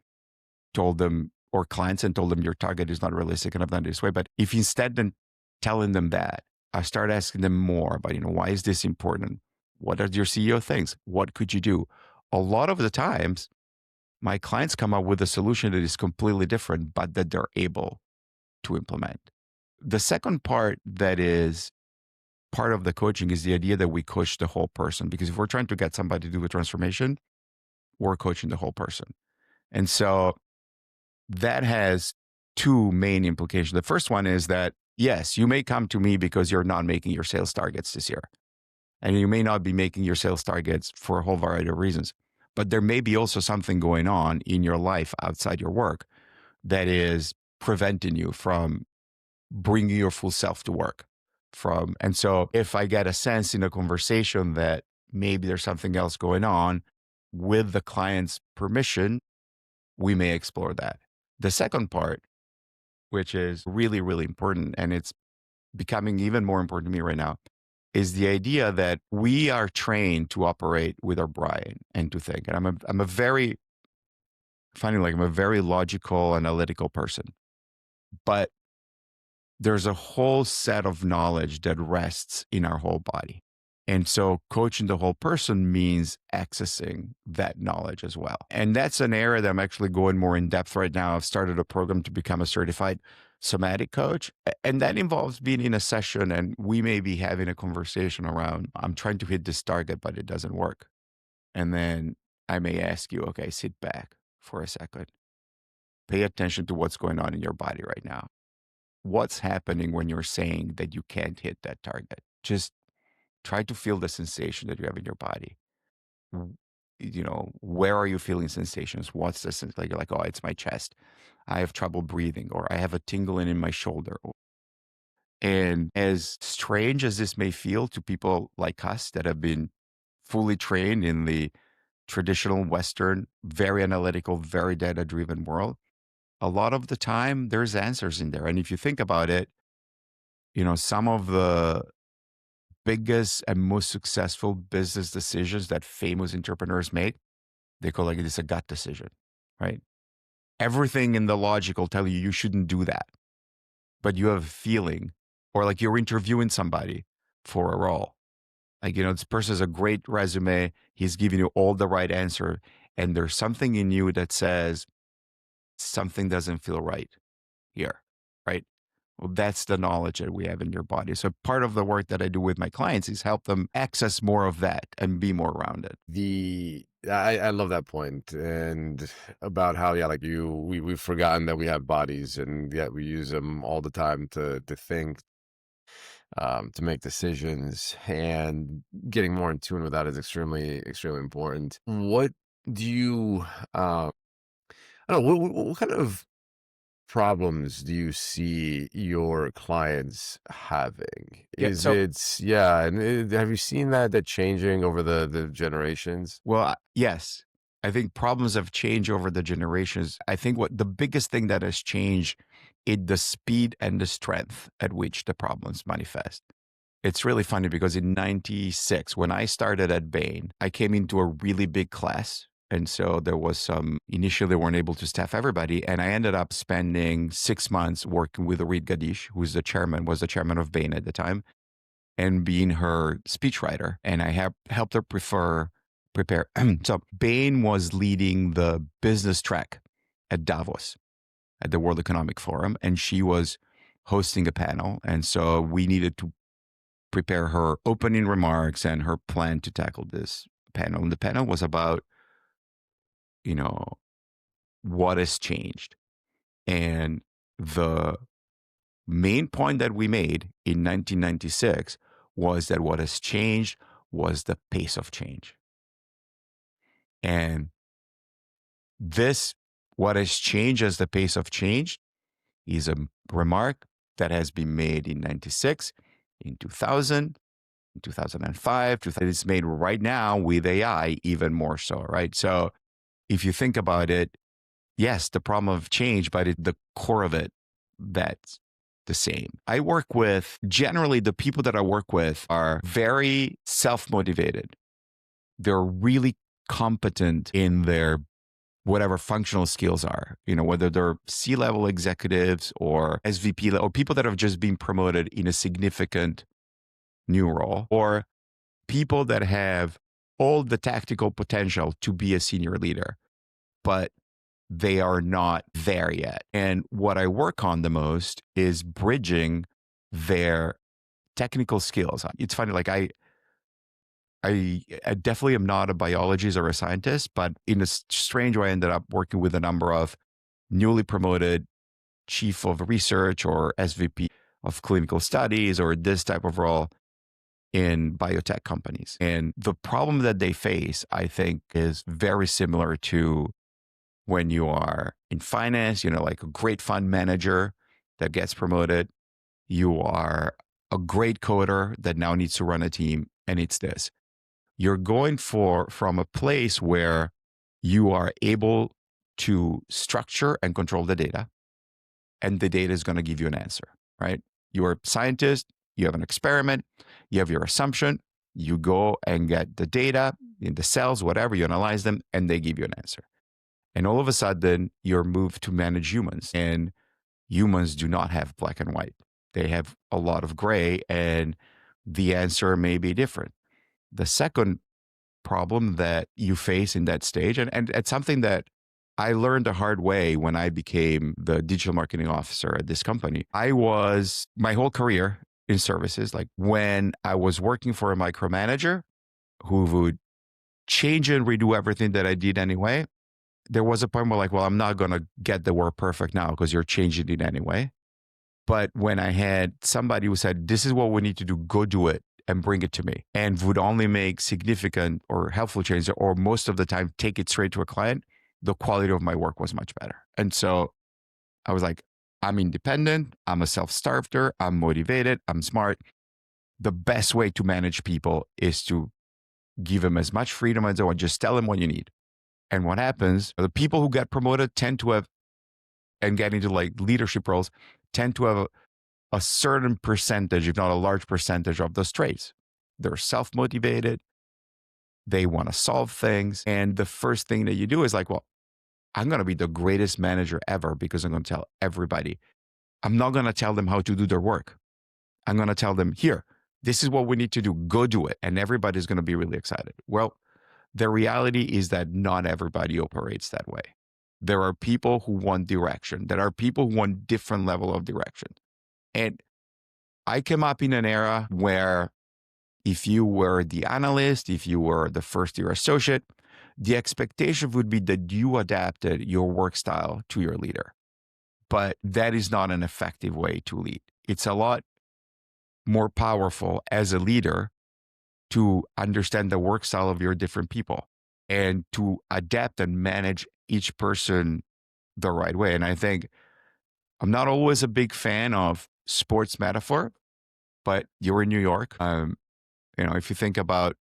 told them, or clients, and told them your target is not realistic, and I've done it this way. But if instead than telling them that, I start asking them more about, why is this important? What are your CEO things? What could you do? A lot of the times, my clients come up with a solution that is completely different, but that they're able to implement. The second part that is part of the coaching is the idea that we coach the whole person, because if we're trying to get somebody to do a transformation, we're coaching the whole person. And so that has two main implications. The first one is that, yes, you may come to me because you're not making your sales targets this year. And you may not be making your sales targets for a whole variety of reasons. But there may be also something going on in your life outside your work that is preventing you from bringing your full self to work. And so if I get a sense in a conversation that maybe there's something else going on, with the client's permission, we may explore that. The second part, which is really, really important, and it's becoming even more important to me right now, is the idea that we are trained to operate with our brain and to think. And I'm a very logical, analytical person, but there's a whole set of knowledge that rests in our whole body. And so coaching the whole person means accessing that knowledge as well. And that's an area that I'm actually going more in depth right now. I've started a program to become a certified somatic coach. And that involves being in a session and we may be having a conversation around, I'm trying to hit this target, but it doesn't work. And then I may ask you, okay, sit back for a second. Pay attention to what's going on in your body right now. What's happening when you're saying that you can't hit that target? Just try to feel the sensation that you have in your body. Where are you feeling sensations? What's the sense? Like you're like, oh, it's my chest. I have trouble breathing, or I have a tingling in my shoulder. And as strange as this may feel to people like us that have been fully trained in the traditional Western, very analytical, very data-driven world, a lot of the time there's answers in there. And if you think about it, some of the biggest and most successful business decisions that famous entrepreneurs make, they call this a gut decision, right? Everything in the logic will tell you shouldn't do that, but you have a feeling, or like you're interviewing somebody for a role. Like, this person has a great resume. He's giving you all the right answer. And there's something in you that says something doesn't feel right here, right? Well, that's the knowledge that we have in your body. So part of the work that I do with my clients is help them access more of that and be more rounded. I love that point, and about how, yeah, like we've forgotten that we have bodies, and yet we use them all the time to think, to make decisions, and getting more in tune with that is extremely, extremely important. What do you, I don't know, what kind of problems do you see your clients having? Yeah. Is So, it, yeah, and have you seen that changing over the generations? well, yes, I think problems have changed over the generations. I think what the biggest thing that has changed the speed and the strength at which the problems manifest. It's really funny because in 96, when I started at Bain, I came into a really big class. And so there was initially they weren't able to staff everybody. And I ended up spending 6 months working with Reed Gadish, was the chairman of Bain at the time, and being her speechwriter. And I helped her prepare. So Bain was leading the business track at Davos, at the World Economic Forum, and she was hosting a panel. And so we needed to prepare her opening remarks and her plan to tackle this panel. And the panel was about, what has changed. And the main point that we made in 1996 was that what has changed was the pace of change. And what has changed as the pace of change is a remark that has been made in 96, in 2000, in 2005, it's made right now with AI even more so, right? So if you think about it, yes, the problem of change, but the core of it, that's the same. Generally, the people that I work with are very self-motivated. They're really competent in their whatever functional skills are, whether they're C-level executives or SVP or people that have just been promoted in a significant new role, or people that have all the tactical potential to be a senior leader, but they are not there yet. And what I work on the most is bridging their technical skills. It's funny, like I definitely am not a biologist or a scientist, but in a strange way, I ended up working with a number of newly promoted chief of research or SVP of clinical studies or this type of role in biotech companies. And the problem that they face, I think, is very similar to when you are in finance, like a great fund manager that gets promoted. You are a great coder that now needs to run a team, and it's this. You're going from a place where you are able to structure and control the data, and the data is going to give you an answer, right? You're a scientist, you have an experiment, you have your assumption, you go and get the data in the cells, whatever, you analyze them, and they give you an answer. And all of a sudden, you're moved to manage humans, and humans do not have black and white. They have a lot of gray, and the answer may be different. The second problem that you face in that stage, and it's something that I learned the hard way when I became the digital marketing officer at this company. I was my whole career in services, like when I was working for a micromanager who would change and redo everything that I did anyway, there was a point where like, well, I'm not going to get the work perfect now because you're changing it anyway. But when I had somebody who said, this is what we need to do, go do it and bring it to me, and would only make significant or helpful changes, or most of the time take it straight to a client, the quality of my work was much better. And so I was like, I'm independent, I'm a self-starter, I'm motivated, I'm smart. The best way to manage people is to give them as much freedom as they want, just tell them what you need. And what happens, the people who get promoted tend to have, and get into like leadership roles, tend to have a certain percentage, if not a large percentage of those traits. They're self-motivated. They want to solve things. And the first thing that you do is like, well, I'm going to be the greatest manager ever because I'm going to tell everybody. I'm not going to tell them how to do their work. I'm going to tell them, here, this is what we need to do. Go do it. And everybody's going to be really excited. Well, the reality is that not everybody operates that way. There are people who want direction. There are people who want different level of direction. And I came up in an era where if you were the analyst, if you were the first year associate, the expectation would be that you adapted your work style to your leader. But that is not an effective way to lead. It's a lot more powerful as a leader to understand the work style of your different people and to adapt and manage each person the right way. And I think I'm not always a big fan of sports metaphor, but you're in New York. If you think about,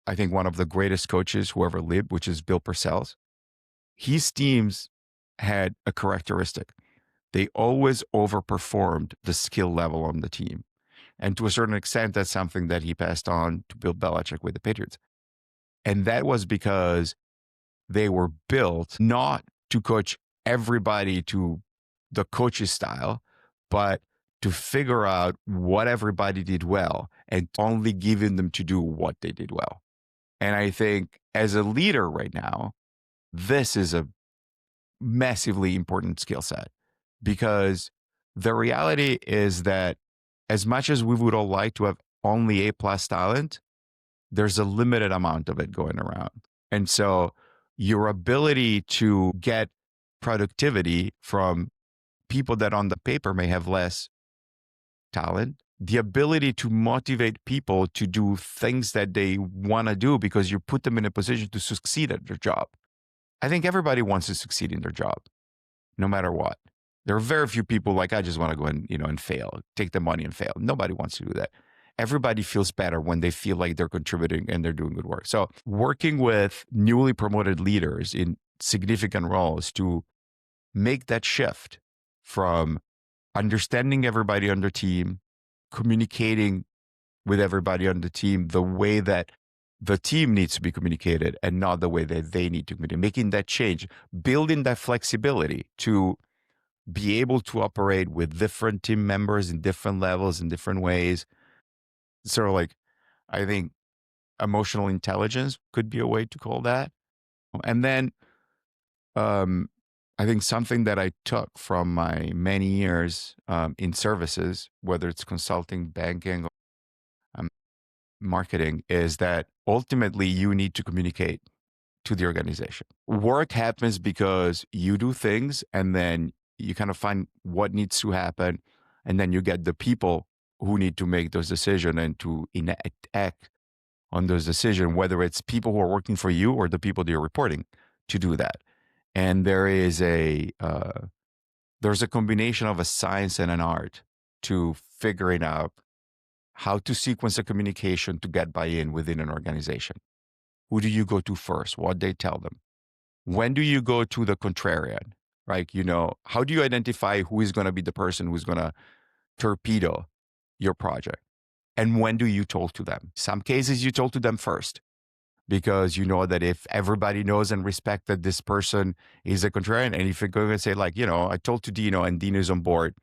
I think one of the greatest coaches who ever lived, which is Bill Parcells, his teams had a characteristic. they always overperformed the skill level on the team. And to a certain extent, that's something that he passed on to Bill Belichick with the Patriots. And that was because they were built not to coach everybody to the coach's style, but to figure out what everybody did well and only giving them to do what they did well. And I think as a leader right now, this is a massively important skill set, because the reality is that as much as we would all like to have only A+ talent, there's a limited amount of it going around. And so your ability to get productivity from people that on the paper may have less talent, the ability to motivate people to do things that they want to do because you put them in a position to succeed at their job. I think everybody wants to succeed in their job, no matter what. There are very few people like, I just want to go and fail, take the money and fail. Nobody wants to do that. Everybody feels better when they feel like they're contributing and they're doing good work. So working with newly promoted leaders in significant roles to make that shift from understanding everybody on the team, communicating with everybody on the team the way that the team needs to be communicated and not the way that they need to communicate, making that change, building that flexibility to be able to operate with different team members in different levels in different ways. Sort of like, I think emotional intelligence could be a way to call that. And then I think something that I took from my many years in services, whether it's consulting, banking, or marketing, is that ultimately you need to communicate to the organization. Work happens because you do things and then you kind of find what needs to happen. And then you get the people who need to make those decisions and to act on those decisions, whether it's people who are working for you or the people that you're reporting to do that. And there's a combination of a science and an art to figuring out how to sequence a communication to get buy-in within an organization. Who do you go to first? What they tell them? When do you go to the contrarian? Right? How do you identify who is going to be the person who's going to torpedo your project? And when do you talk to them? Some cases you talk to them first, because you know that if everybody knows and respect that this person is a contrarian, and if you're going to say like, I told to Dino and Dino is on board,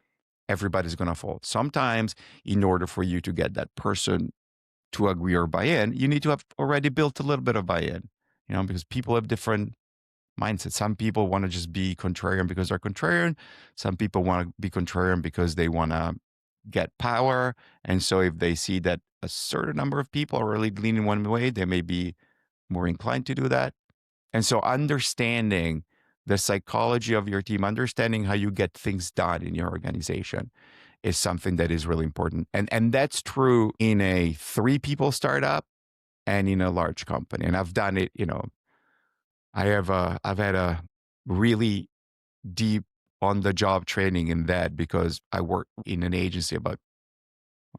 everybody's going to fall. Sometimes in order for you to get that person to agree or buy in, you need to have already built a little bit of buy-in, because people have different mindset. Some people want to just be contrarian because they're contrarian. Some people want to be contrarian because they want to get power. And so if they see that a certain number of people are really leaning one way, they may be more inclined to do that. And so understanding the psychology of your team, understanding how you get things done in your organization is something that is really important. And that's true in a 3-people startup and in a large company. And I've done it, I've had a really deep on the job training in that, because I worked in an agency about,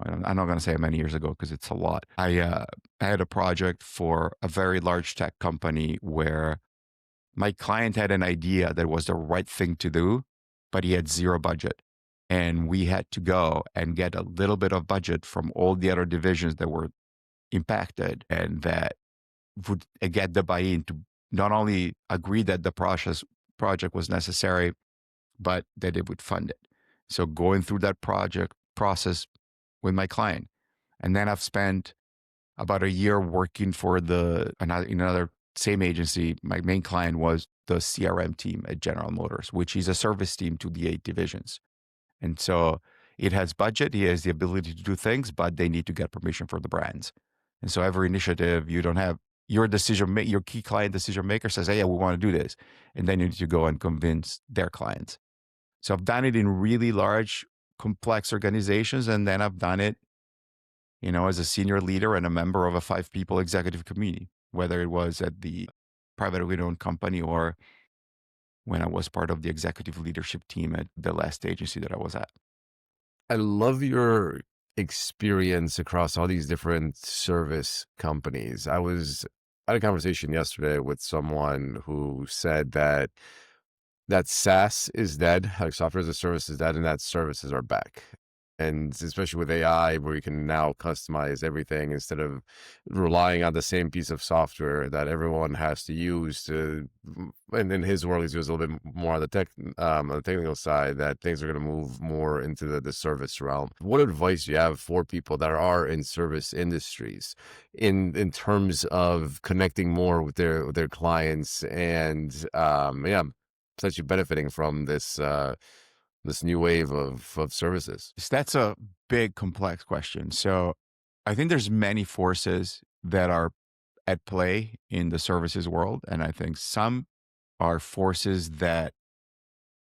I'm not going to say how many years ago because it's a lot. I had a project for a very large tech company where my client had an idea that was the right thing to do, but he had zero budget. And we had to go and get a little bit of budget from all the other divisions that were impacted, and that would get the buy-in to not only agree that the project was necessary, but that it would fund it. So going through that process with my client. And then I've spent about a year working for in another same agency. My main client was the CRM team at General Motors, which is a service team to the 8 divisions. And so it has budget, it has the ability to do things, but they need to get permission from the brands. And so every initiative, you don't have your key client decision maker says, hey, yeah, we want to do this. And then you need to go and convince their clients. So I've done it in really large, complex organizations. And then I've done it, as a senior leader and a member of a 5-people executive committee, whether it was at the privately owned company or when I was part of the executive leadership team at the last agency that I was at. I love your experience across all these different service companies. I had a conversation yesterday with someone who said that that SaaS is dead, like software as a service is dead, and that services are back. And especially with AI, where you can now customize everything instead of relying on the same piece of software that everyone has to use to. And in his world, he's used a little bit more on the on the technical side. That things are going to move more into the service realm. What advice do you have for people that are in service industries, in terms of connecting more with their clients and yeah, essentially benefiting from this new wave of services? So that's a big, complex question. So I think there's many forces that are at play in the services world. And I think some are forces that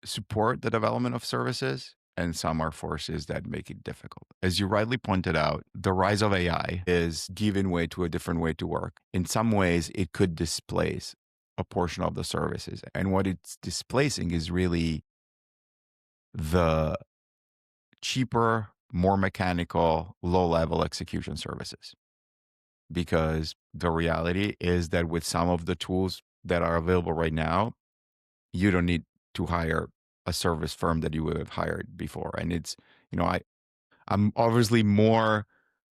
support the development of services, and some are forces that make it difficult. As you rightly pointed out, the rise of AI is giving way to a different way to work. In some ways, it could displace a portion of the services. And what it's displacing is really the cheaper, more mechanical, low level execution services. Because the reality is that with some of the tools that are available right now, you don't need to hire a service firm that you would have hired before. And it's, I'm obviously more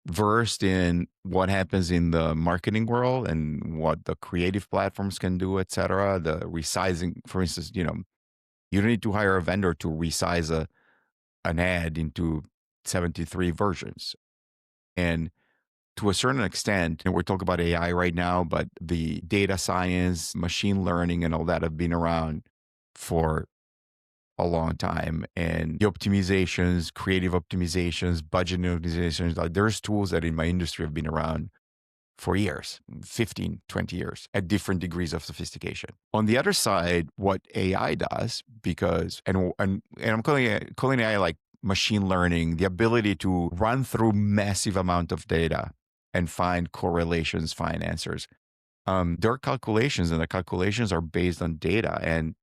versed in what happens in the marketing world and what the creative platforms can do, et cetera. The resizing, for instance, you don't need to hire a vendor to resize an ad into 73 versions. And to a certain extent, and we're talking about AI right now, but the data science, machine learning, and all that have been around for a long time. And the optimizations, creative optimizations, budgeting optimizations, like there's tools that in my industry have been around for years, 15, 20 years, at different degrees of sophistication. On the other side, what AI does, because, and I'm calling AI like machine learning, the ability to run through massive amount of data and find correlations, find answers. There are calculations, and the calculations are based on data, and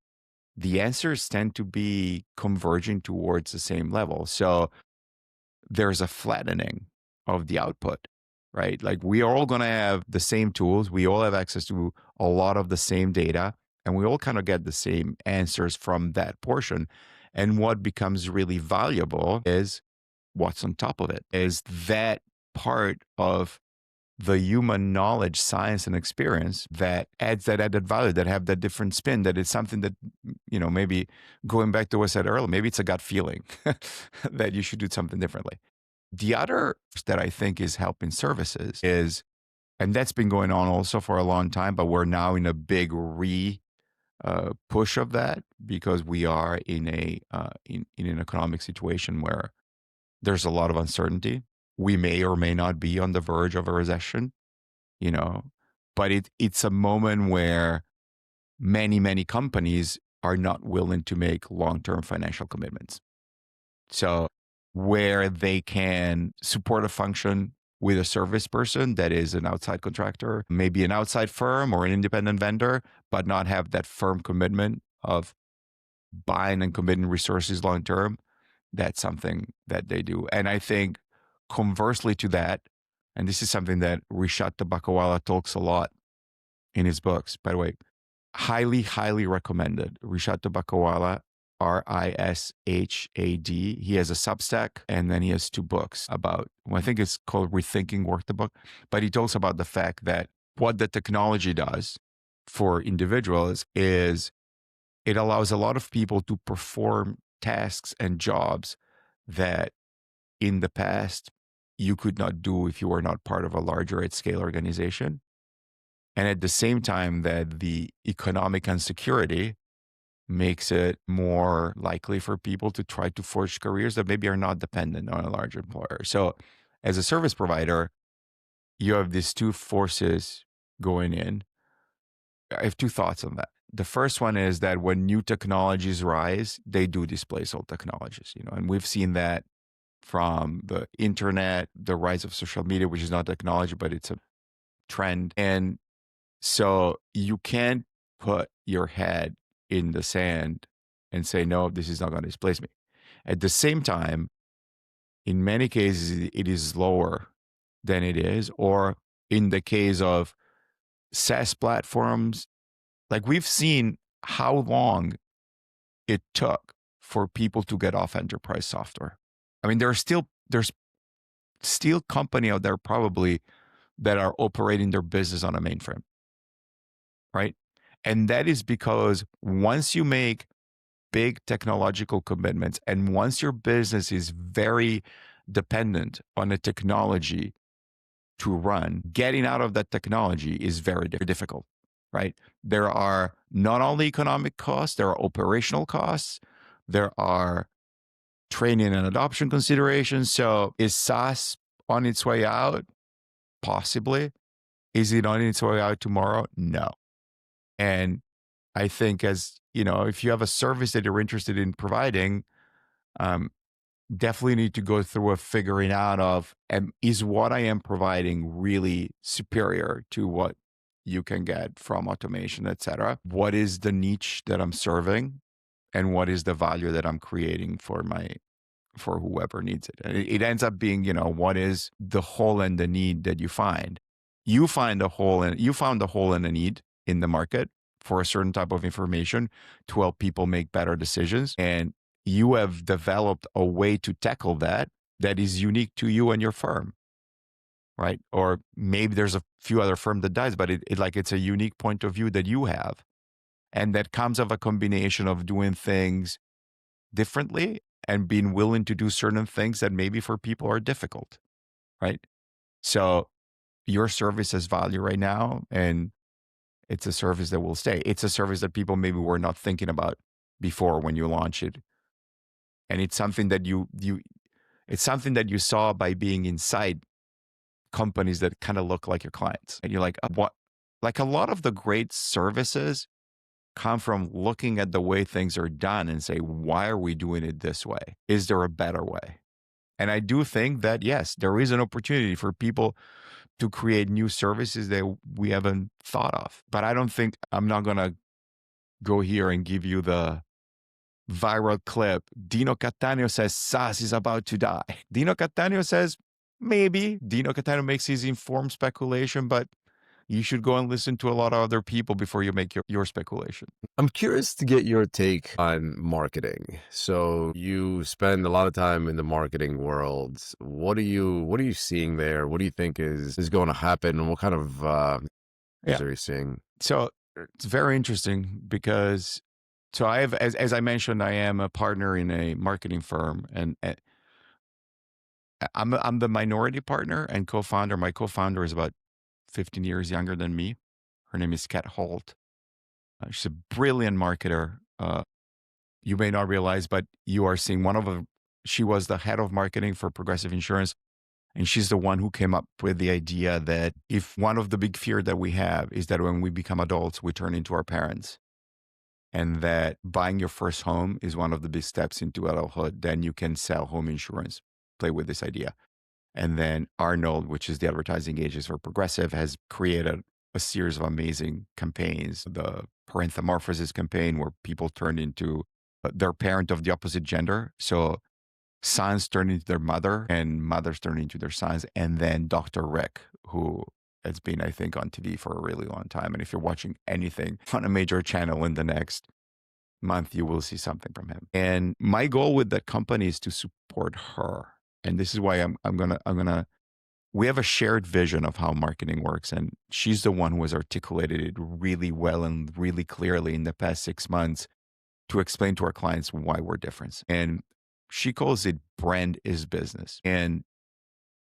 the answers tend to be converging towards the same level. So there's a flattening of the output, right? Like we are all going to have the same tools. We all have access to a lot of the same data, and we all kind of get the same answers from that portion. And what becomes really valuable is what's on top of it, is that part of the human knowledge, science, and experience that adds that added value, that have that different spin, that is something that, maybe going back to what I said earlier, maybe it's a gut feeling that you should do something differently. The other that I think is helping services is, and that's been going on also for a long time, but we're now in a big push of that because we are in in an economic situation where there's a lot of uncertainty. We may or may not be on the verge of a recession, you know, but it's a moment where many companies are not willing to make long-term financial commitments. So where they can support a function with a service person that is an outside contractor, maybe an outside firm or an independent vendor, but not have that firm commitment of buying and committing resources long term, that's something that they do. And I think conversely to that, and this is something that Rishabh Tabakawala talks a lot in his books, by the way, highly recommended. Rishabh Tabakawala, Rishad. He has a Substack, and then he has 2 books about, well, I think it's called Rethinking Work, the book. But he talks about the fact that what the technology does for individuals is it allows a lot of people to perform tasks and jobs that in the past you could not do if you were not part of a larger at scale organization. And at the same time that the economic insecurity makes it more likely for people to try to forge careers that maybe are not dependent on a large employer. So as a service provider, you have these 2 forces going in. I have 2 thoughts on that. The first one is that when new technologies rise, they do displace old technologies, and we've seen that from the internet, the rise of social media, which is not technology, but it's a trend. And so you can't put your head in the sand and say, no, this is not going to displace me. At the same time, in many cases, it is slower than it is. Or in the case of SaaS platforms, like we've seen how long it took for people to get off enterprise software. I mean, there's still company out there probably that are operating their business on a mainframe, right? And that is because once you make big technological commitments and once your business is very dependent on a technology to run, getting out of that technology is very difficult, right? There are not only economic costs, there are operational costs, there are training and adoption considerations. So is SaaS on its way out? Possibly. Is it on its way out tomorrow? No. And I think if you have a service that you're interested in providing, um, definitely need to go through a figuring out of, is what I am providing really superior to what you can get from automation, et cetera? What is the niche that I'm serving? And what is the value that I'm creating for whoever needs it? And it ends up being, what is the hole and the need that you find? You found a hole and a need in the market for a certain type of information to help people make better decisions. And you have developed a way to tackle that is unique to you and your firm, right? Or maybe there's a few other firms that does, but it's a unique point of view that you have. And that comes of a combination of doing things differently and being willing to do certain things that maybe for people are difficult, right? So your service has value right now, and it's a service that will stay. It's a service that people maybe were not thinking about before when you launch it. And it's something that it's something that you saw by being inside companies that kind of look like your clients. And you're like, what? Like a lot of the great services come from looking at the way things are done and say, why are we doing it this way? Is there a better way? And I do think that, yes, there is an opportunity for people to create new services that we haven't thought of. But I'm not going to go here and give you the viral clip. Dino Cattaneo says SaaS is about to die. Dino Cattaneo says maybe. Dino Cattaneo makes his informed speculation, but you should go and listen to a lot of other people before you make your speculation. I'm curious to get your take on marketing. So you spend a lot of time in the marketing world. What are you seeing there? What do you think is going to happen? And what kind of are you seeing? So it's very interesting because I have, as I mentioned, I am a partner in a marketing firm, and I'm the minority partner and co-founder. My co-founder is about 15 years younger than me. Her name is Kat Holt. She's a brilliant marketer. You may not realize, but you are seeing she was the head of marketing for Progressive Insurance. And she's the one who came up with the idea that if one of the big fear that we have is that when we become adults, we turn into our parents, and that buying your first home is one of the big steps into adulthood, then you can sell home insurance. Play with this idea. And then Arnold, which is the advertising agency for Progressive, has created a series of amazing campaigns. The parenthemorphosis campaign, where people turn into their parent of the opposite gender. So sons turn into their mother and mothers turn into their sons. And then Dr. Rick, who has been, I think, on TV for a really long time. And if you're watching anything on a major channel in the next month, you will see something from him. And my goal with that company is to support her. And this is why we have a shared vision of how marketing works. And she's the one who has articulated it really well and really clearly in the past 6 months to explain to our clients why we're different. And she calls it brand is business. And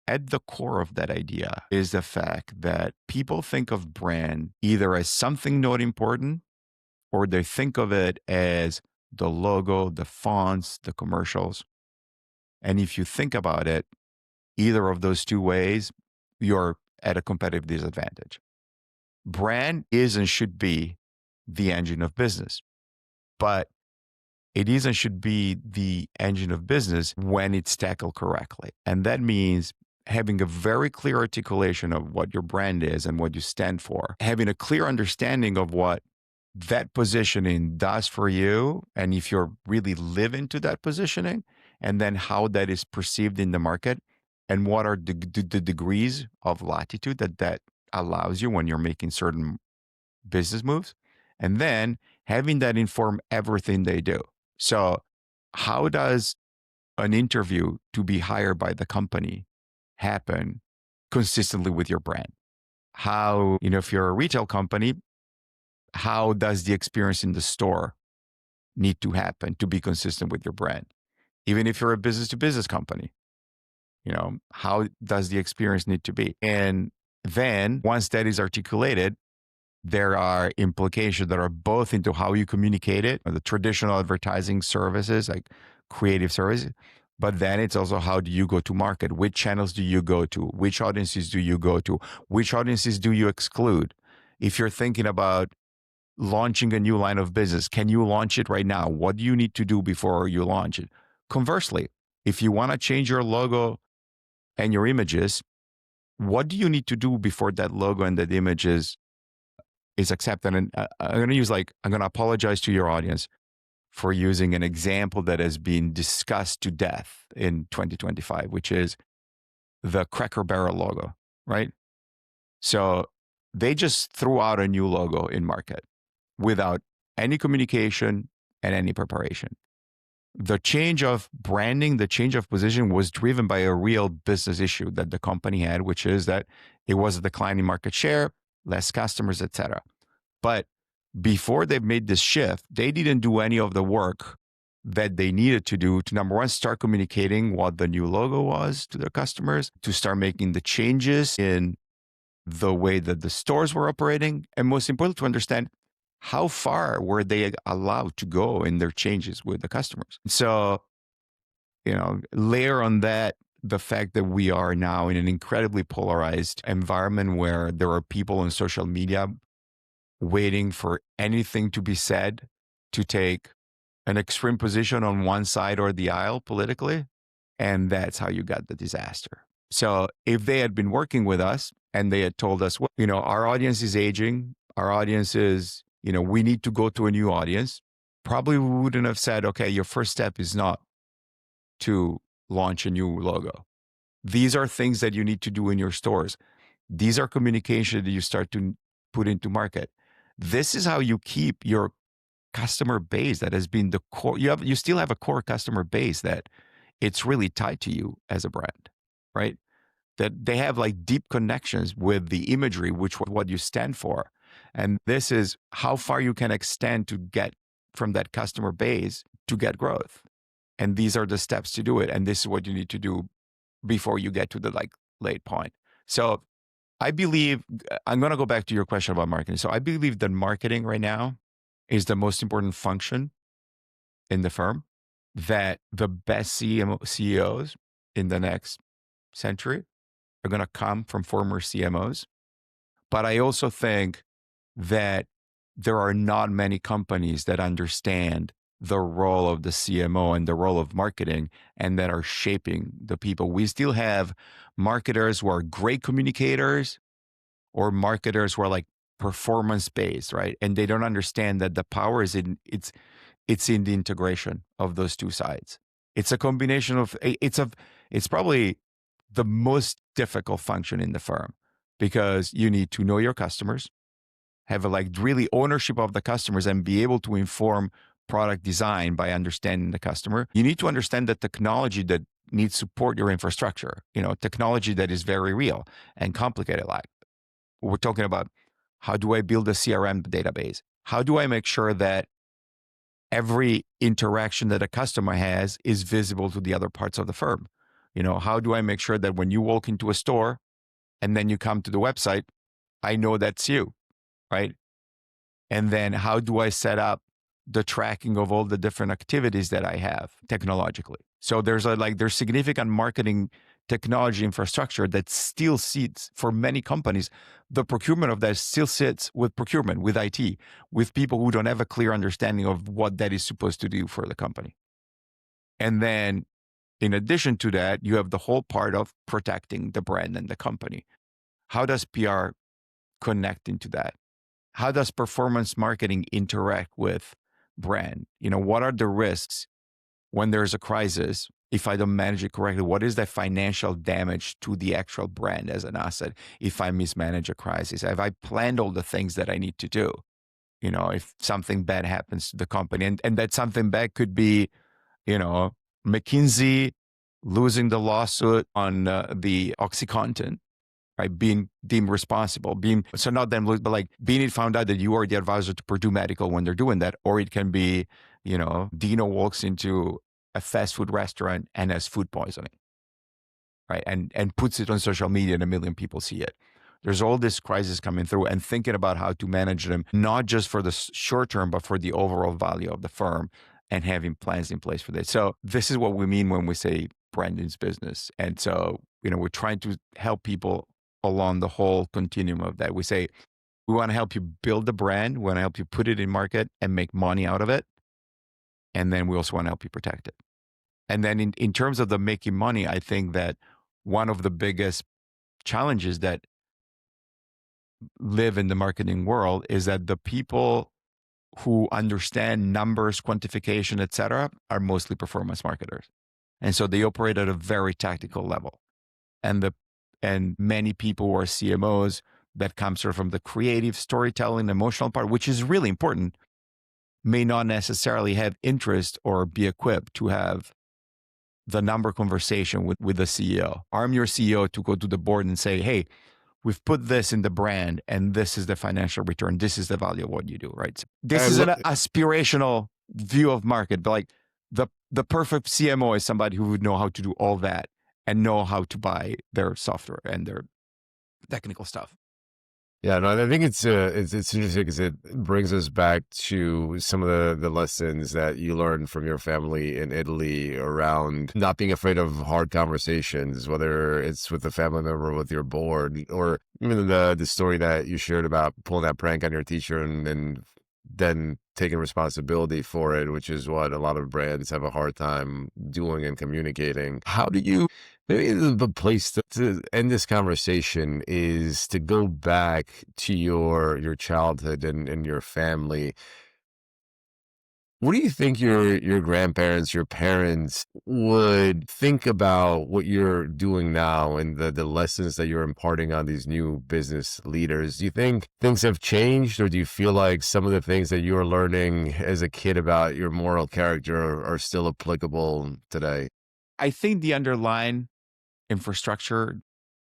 at the core of that idea is the fact that people think of brand either as something not important, or they think of it as the logo, the fonts, the commercials. And if you think about it, either of those two ways, you're at a competitive disadvantage. Brand is and should be the engine of business, but it is and should be the engine of business when it's tackled correctly. And that means having a very clear articulation of what your brand is and what you stand for, having a clear understanding of what that positioning does for you, and if you're really live into that positioning, and then how that is perceived in the market, and what are the degrees of latitude that allows you when you're making certain business moves, and then having that inform everything they do. So how does an interview to be hired by the company happen consistently with your brand? How, if you're a retail company, how does the experience in the store need to happen to be consistent with your brand? Even if you're a business to business company, how does the experience need to be? And then once that is articulated, there are implications that are both into how you communicate it, the traditional advertising services like creative services, but then it's also how do you go to market? Which channels do you go to? Which audiences do you go to? Which audiences do you exclude? If you're thinking about launching a new line of business, can you launch it right now? What do you need to do before you launch it? Conversely, if you want to change your logo and your images, what do you need to do before that logo and that images is accepted? And I'm going to apologize to your audience for using an example that has been discussed to death in 2025, which is the Cracker Barrel logo, right? So they just threw out a new logo in market without any communication and any preparation. The change of branding, the change of position was driven by a real business issue that the company had, which is that it was a declining market share, less customers, etc. But before they made this shift, they didn't do any of the work that they needed to do to, number one, start communicating what the new logo was to their customers, to start making the changes in the way that the stores were operating, and most importantly, to understand how far were they allowed to go in their changes with the customers. So, layer on that the fact that we are now in an incredibly polarized environment where there are people on social media waiting for anything to be said to take an extreme position on one side or the aisle politically. And that's how you got the disaster. So if they had been working with us and they had told us, well, our audience is aging, our audience is, we need to go to a new audience, probably we wouldn't have said, okay, your first step is not to launch a new logo. These are things that you need to do in your stores. These are communication that you start to put into market. This is how you keep your customer base that has been the core. You still have a core customer base that it's really tied to you as a brand, right? That they have like deep connections with the imagery, which what you stand for. And this is how far you can extend to get from that customer base to get growth. And these are the steps to do it. And this is what you need to do before you get to the late point. So I believe, I'm going to go back to your question about marketing. So I believe that marketing right now is the most important function in the firm, that the best CEOs in the next century are going to come from former CMOs. But I also think that there are not many companies that understand the role of the CMO and the role of marketing and that are shaping the people. We still have marketers who are great communicators or marketers who are like performance-based, right? And they don't understand that the power is it's in the integration of those two sides. It's a combination of, it's probably the most difficult function in the firm because you need to know your customers, have really ownership of the customers and be able to inform product design by understanding the customer. You need to understand the technology that needs support your infrastructure, technology that is very real and complicated. Like we're talking about, how do I build a CRM database? How do I make sure that every interaction that a customer has is visible to the other parts of the firm? How do I make sure that when you walk into a store and then you come to the website, I know that's you, right? And then how do I set up the tracking of all the different activities that I have technologically? So there's significant marketing technology infrastructure that still sits for many companies. The procurement of that still sits with procurement, with IT, with people who don't have a clear understanding of what that is supposed to do for the company. And then in addition to that, you have the whole part of protecting the brand and the company. How does PR connect into that? How does performance marketing interact with brand? What are the risks when there's a crisis? If I don't manage it correctly, what is the financial damage to the actual brand as an asset if I mismanage a crisis? Have I planned all the things that I need to do? if something bad happens to the company. And that something bad could be, McKinsey losing the lawsuit on the OxyContin, right? Being deemed responsible, so not them, but like being found out that you are the advisor to Purdue Medical when they're doing that. Or it can be, Dino walks into a fast food restaurant and has food poisoning, right? And puts it on social media and 1 million people see it. There's all this crisis coming through, and thinking about how to manage them, not just for the short term, but for the overall value of the firm, and having plans in place for that. So this is what we mean when we say Brandon's business. And so, we're trying to help people along the whole continuum of that. We say, we want to help you build the brand. We want to help you put it in market and make money out of it. And then we also want to help you protect it. And then in terms of the making money, I think that one of the biggest challenges that live in the marketing world is that the people who understand numbers, quantification, et cetera, are mostly performance marketers. And so they operate at a very tactical level. And many people who are CMOs that come sort of from the creative storytelling, emotional part, which is really important, may not necessarily have interest or be equipped to have the number conversation with the CEO. Arm your CEO to go to the board and say, hey, we've put this in the brand and this is the financial return. This is the value of what you do, right? So this is an aspirational view of market, but like the perfect CMO is somebody who would know how to do all that and know how to buy their software and their technical stuff. Yeah, no, I think it's interesting because it brings us back to some of the lessons that you learned from your family in Italy around not being afraid of hard conversations, whether it's with a family member, with your board, or even the story that you shared about pulling that prank on your teacher and then taking responsibility for it, which is what a lot of brands have a hard time doing and communicating. How do you, maybe the place to end this conversation is to go back to your childhood and your family. What do you think your grandparents, your parents would think about what you're doing now and the lessons that you're imparting on these new business leaders? Do you think things have changed, or do you feel like some of the things that you were learning as a kid about your moral character are still applicable today? I think the underlying infrastructure,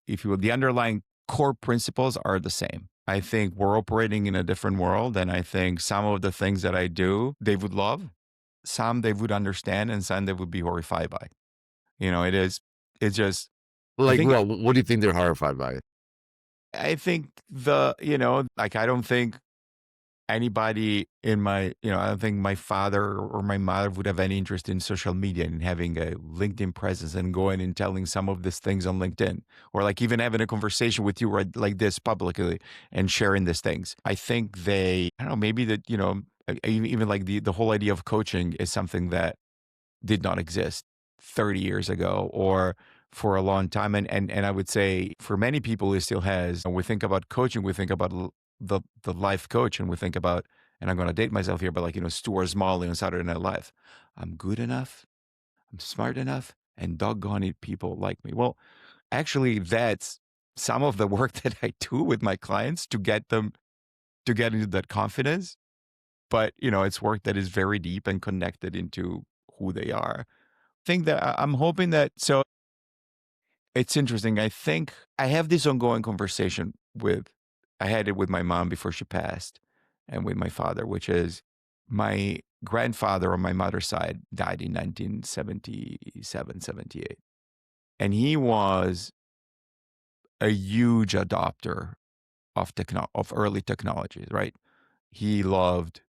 if you will, the underlying core principles are the same. I think we're operating in a different world, and I think some of the things that I do, they would love, some they would understand, and some they would be horrified by. It's just, I Like, think, well, what do you think they're horrified by? I think like, I don't think anybody in I don't think my father or my mother would have any interest in social media and having a LinkedIn presence and going and telling some of these things on LinkedIn, or like even having a conversation with you right like this publicly and sharing these things. I think I don't know, maybe that, even like the whole idea of coaching is something that did not exist 30 years ago or for a long time. And I would say for many people, it still has. When we think about coaching, we think about the life coach, and we think about, and I'm going to date myself here, but like, Stuart Smalley on Saturday Night Live. I'm good enough, I'm smart enough, and doggone it, people like me. Well, actually, that's some of the work that I do with my clients to get them to get into that confidence. But, it's work that is very deep and connected into who they are. Think that I'm hoping that, so it's interesting. I think I have this ongoing conversation I had it with my mom before she passed and with my father, which is my grandfather on my mother's side died in 1977, 78. And he was a huge adopter of early technologies, right? He loved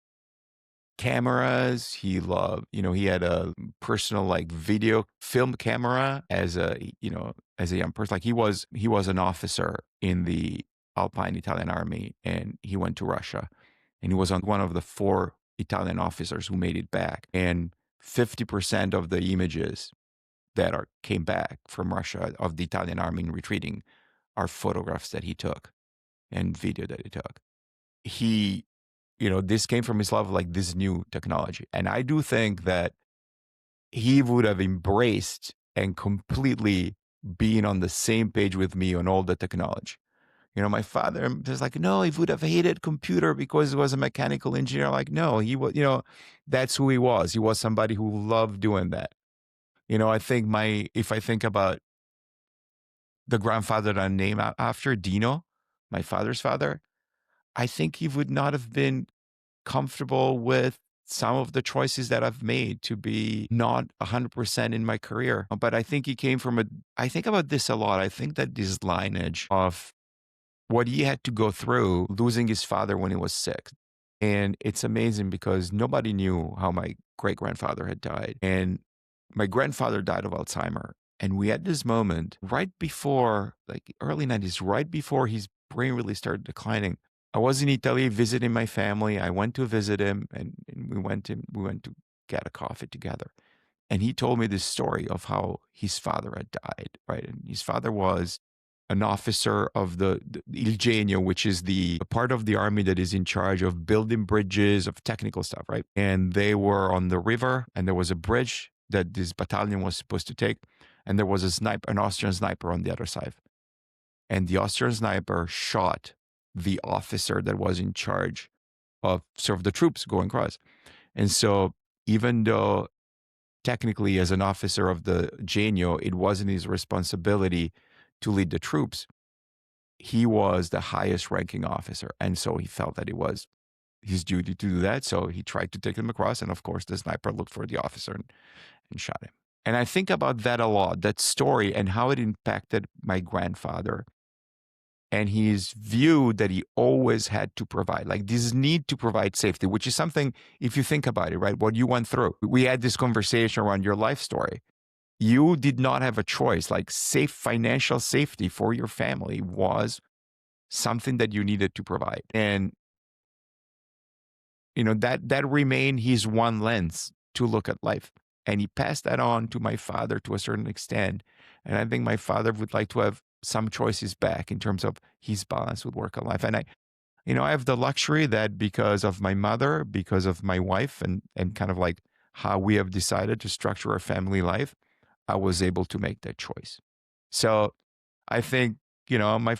cameras. He loved, he had a personal like video film camera as a young person. Like he was an officer in the Alpine Italian army, and he went to Russia, and he was on one of the 4 Italian officers who made it back. And 50% of the images that came back from Russia of the Italian army retreating are photographs that he took and video that he took. This came from his love of like this new technology. And I do think that he would have embraced and completely been on the same page with me on all the technology. My father was like, no, he would have hated computer because he was a mechanical engineer. Like, no, he was, that's who he was. He was somebody who loved doing that. I think if I think about the grandfather that I named after, Dino, my father's father, I think he would not have been comfortable with some of the choices that I've made to be not 100% in my career. But I think he came from I think about this a lot. I think that this lineage of what he had to go through losing his father when he was sick. And it's amazing because nobody knew how my great grandfather had died. And my grandfather died of Alzheimer. And we had this moment right before, like early 90s, right before his brain really started declining. I was in Italy visiting my family. I went to visit him and we went to get a coffee together. And he told me this story of how his father had died, right? And his father was an officer of the Il Genio, which is the part of the army that is in charge of building bridges, of technical stuff, right? And they were on the river, and there was a bridge that this battalion was supposed to take, and there was an Austrian sniper on the other side. And the Austrian sniper shot the officer that was in charge of sort of the troops going across. And so even though technically as an officer of the Genio, it wasn't his responsibility to lead the troops, he was the highest ranking officer. And so he felt that it was his duty to do that. So he tried to take him across. And of course, the sniper looked for the officer and shot him. And I think about that a lot, that story and how it impacted my grandfather and his view that he always had to provide, like this need to provide safety, which is something, if you think about it, right, what you went through. We had this conversation around your life story. You did not have a choice. Like financial safety for your family was something that you needed to provide. And, that remained his one lens to look at life. And he passed that on to my father to a certain extent. And I think my father would like to have some choices back in terms of his balance with work and life. And I have the luxury that because of my mother, because of my wife, and kind of like how we have decided to structure our family life, I was able to make that choice. So I think, my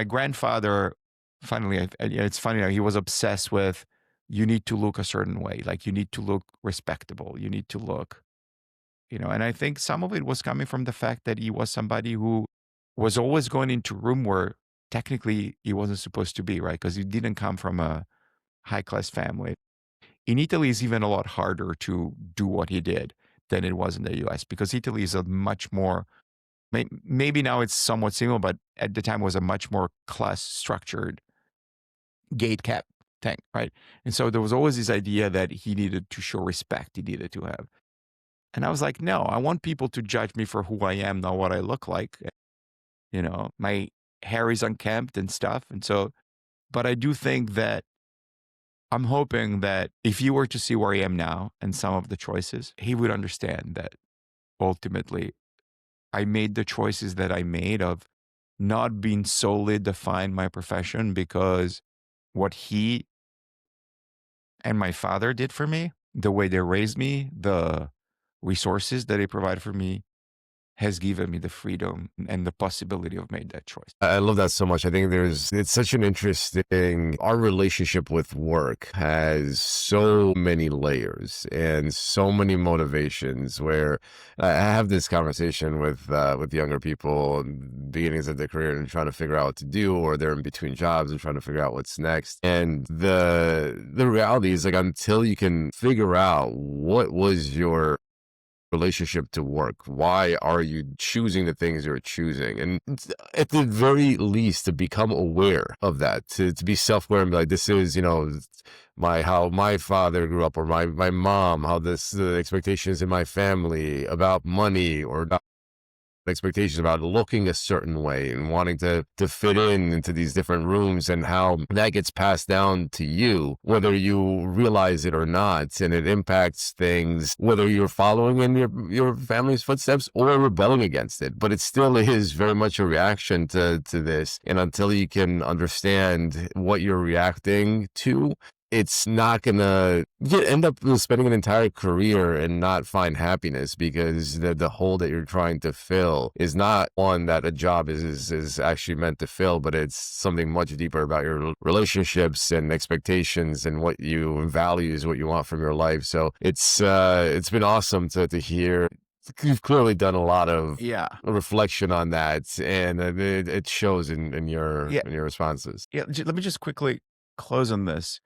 grandfather, finally, it's funny, he was obsessed with, you need to look a certain way. Like you need to look respectable. You need to look, and I think some of it was coming from the fact that he was somebody who was always going into a room where technically he wasn't supposed to be, right? Because he didn't come from a high class family. In Italy, it's even a lot harder to do what he did than it was in the US because Italy is a much more, maybe now it's somewhat similar, but at the time was a much more class structured gate cap thing, right? And so there was always this idea that he needed to show respect, he needed to have. And I was like, no, I want people to judge me for who I am, not what I look like. My hair is unkempt and stuff. And so, but I do think that I'm hoping that if you were to see where I am now and some of the choices, he would understand that ultimately I made the choices that I made of not being solely defined my profession because what he and my father did for me, the way they raised me, the resources that they provided for me has given me the freedom and the possibility of made that choice. I love that so much. I think it's such an interesting, our relationship with work has so many layers and so many motivations where I have this conversation with younger people and beginnings of their career and trying to figure out what to do, or they're in between jobs and trying to figure out what's next. And the reality is like, until you can figure out what was your relationship to work, why are you choosing the things you're choosing, and at the very least to become aware of that, to be self-aware and be like, this is how my father grew up, or my mom, how the expectations in my family about money, or not expectations about looking a certain way and wanting to fit into these different rooms, and how that gets passed down to you, whether you realize it or not. And it impacts things, whether you're following in your family's footsteps or rebelling against it. But it still is very much a reaction to this. And until you can understand what you're reacting to, it's not gonna you end up spending an entire career and not find happiness because the hole that you're trying to fill is not one that a job is actually meant to fill, but it's something much deeper about your relationships and expectations and what you and values, what you want from your life. So it's been awesome to hear. You've clearly done a lot of Yeah. reflection on that, and it shows Yeah. in your responses. Yeah. Let me just quickly close on this.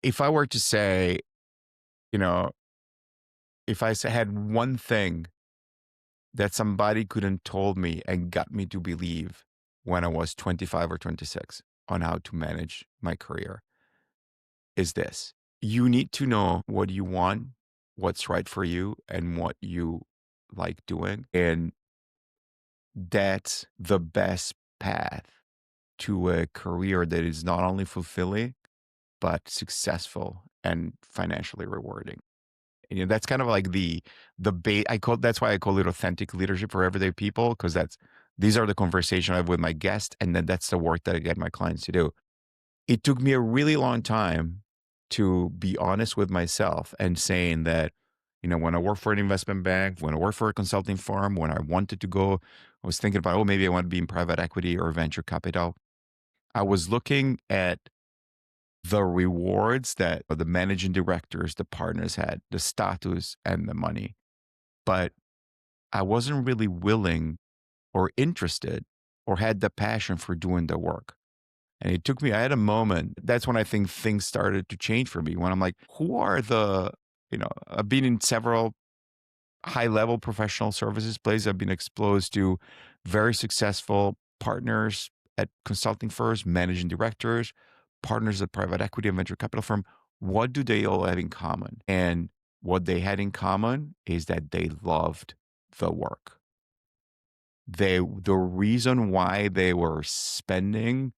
If I were to say, you know, if had one thing that somebody couldn't told me and got me to believe when I was 25 or 26 on how to manage my career, is this: you need to know what you want, what's right for you, and what you like doing. And that's the best path to a career that is not only fulfilling, but successful and financially rewarding. And, that's kind of like the bait. That's why I call it authentic leadership for everyday people, because these are the conversation I have with my guests, and then that's the work that I get my clients to do. It took me a really long time to be honest with myself and saying that, when I worked for an investment bank, when I worked for a consulting firm, when I wanted to go, I was thinking about, oh, maybe I want to be in private equity or venture capital. I was looking at the rewards that the managing directors, the partners had, the status and the money. But I wasn't really willing or interested or had the passion for doing the work. And it took me, I had a moment. That's when I think things started to change for me, when I'm like, who are I've been in several high level professional services places. I've been exposed to very successful partners at consulting firms, managing directors, partners at private equity and venture capital firm. What do they all have in common? And what they had in common is that they loved the work. The reason why they were spending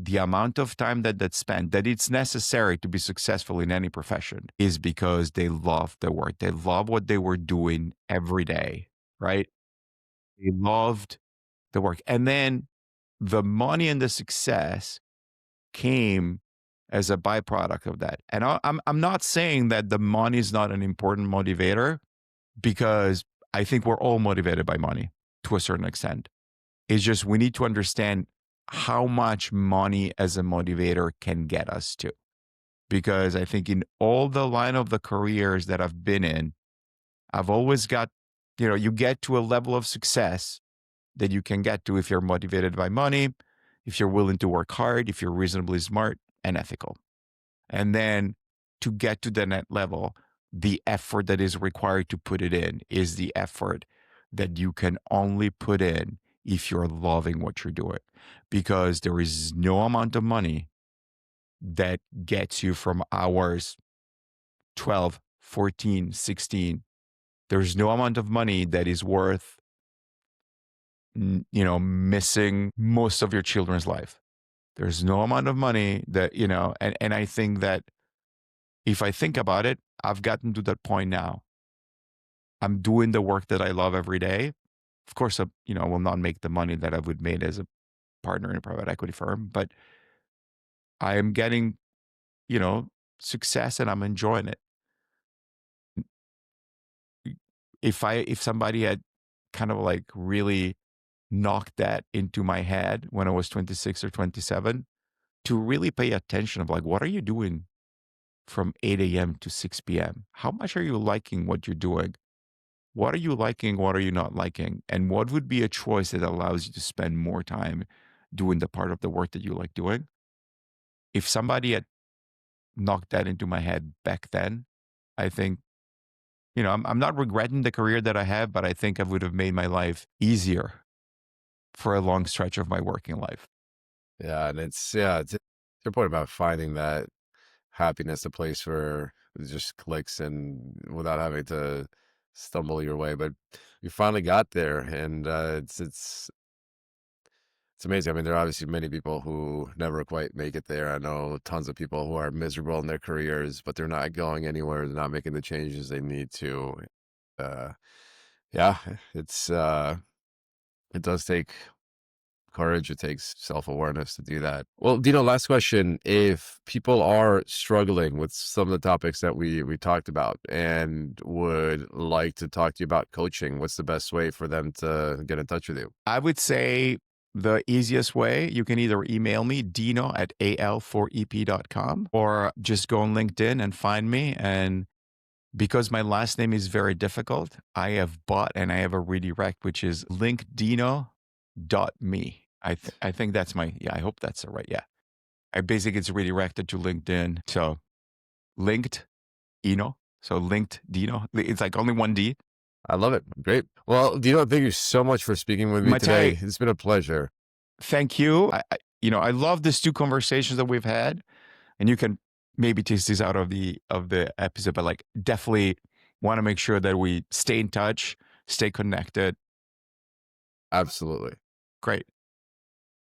the amount of time that spent, that it's necessary to be successful in any profession, is because they love the work. They love what they were doing every day, right? They loved the work. And then the money and the success came as a byproduct of that. And I'm not saying that the money is not an important motivator, because I think we're all motivated by money to a certain extent. It's just we need to understand how much money as a motivator can get us to. Because I think in all the line of the careers that I've been in, I've always got, you get to a level of success that you can get to if you're motivated by money, if you're willing to work hard, if you're reasonably smart and ethical. And then to get to the net level, the effort that is required to put it in is the effort that you can only put in if you're loving what you're doing. Because there is no amount of money that gets you from hours 12, 14, 16. There's no amount of money that is worth, missing most of your children's life. There's no amount of money that, and I think that if I think about it, I've gotten to that point now. I'm doing the work that I love every day. Of course, I will not make the money that I would make as a partner in a private equity firm, but I am getting, success and I'm enjoying it. If somebody had kind of like really knocked that into my head when I was 26 or 27, to really pay attention of like, what are you doing from 8 a.m. to 6 p.m.? How much are you liking what you're doing? What are you liking? What are you not liking? And what would be a choice that allows you to spend more time doing the part of the work that you like doing? If somebody had knocked that into my head back then, I think, I'm not regretting the career that I have, but I think I would have made my life easier for a long stretch of my working life. Yeah, and it's your point about finding that happiness, a place where it just clicks and without having to stumble your way. But you finally got there, and it's amazing. I mean, there are obviously many people who never quite make it there. I know tons of people who are miserable in their careers, but they're not going anywhere. They're not making the changes they need to. Uh, yeah, it does take courage, it takes self-awareness to do that. Well, Dino, last question. If people are struggling with some of the topics that we talked about and would like to talk to you about coaching, what's the best way for them to get in touch with you? I would say the easiest way, you can either email me, Dino at AL4EP.com, or just go on LinkedIn and find me. And because my last name is very difficult, I have bought and I have a redirect, which is linkdino.me. I think that's I hope that's the right. Yeah. I basically it's redirected to LinkedIn. So linked Dino. So linked Dino. It's like only one D. I love it. Great. Well, Dino, thank you so much for speaking with me today. Matai, It's been a pleasure. thank you. I love these two conversations that we've had, and you can maybe tease this out of the episode, but like definitely want to make sure that we stay in touch, stay connected. Absolutely. Great.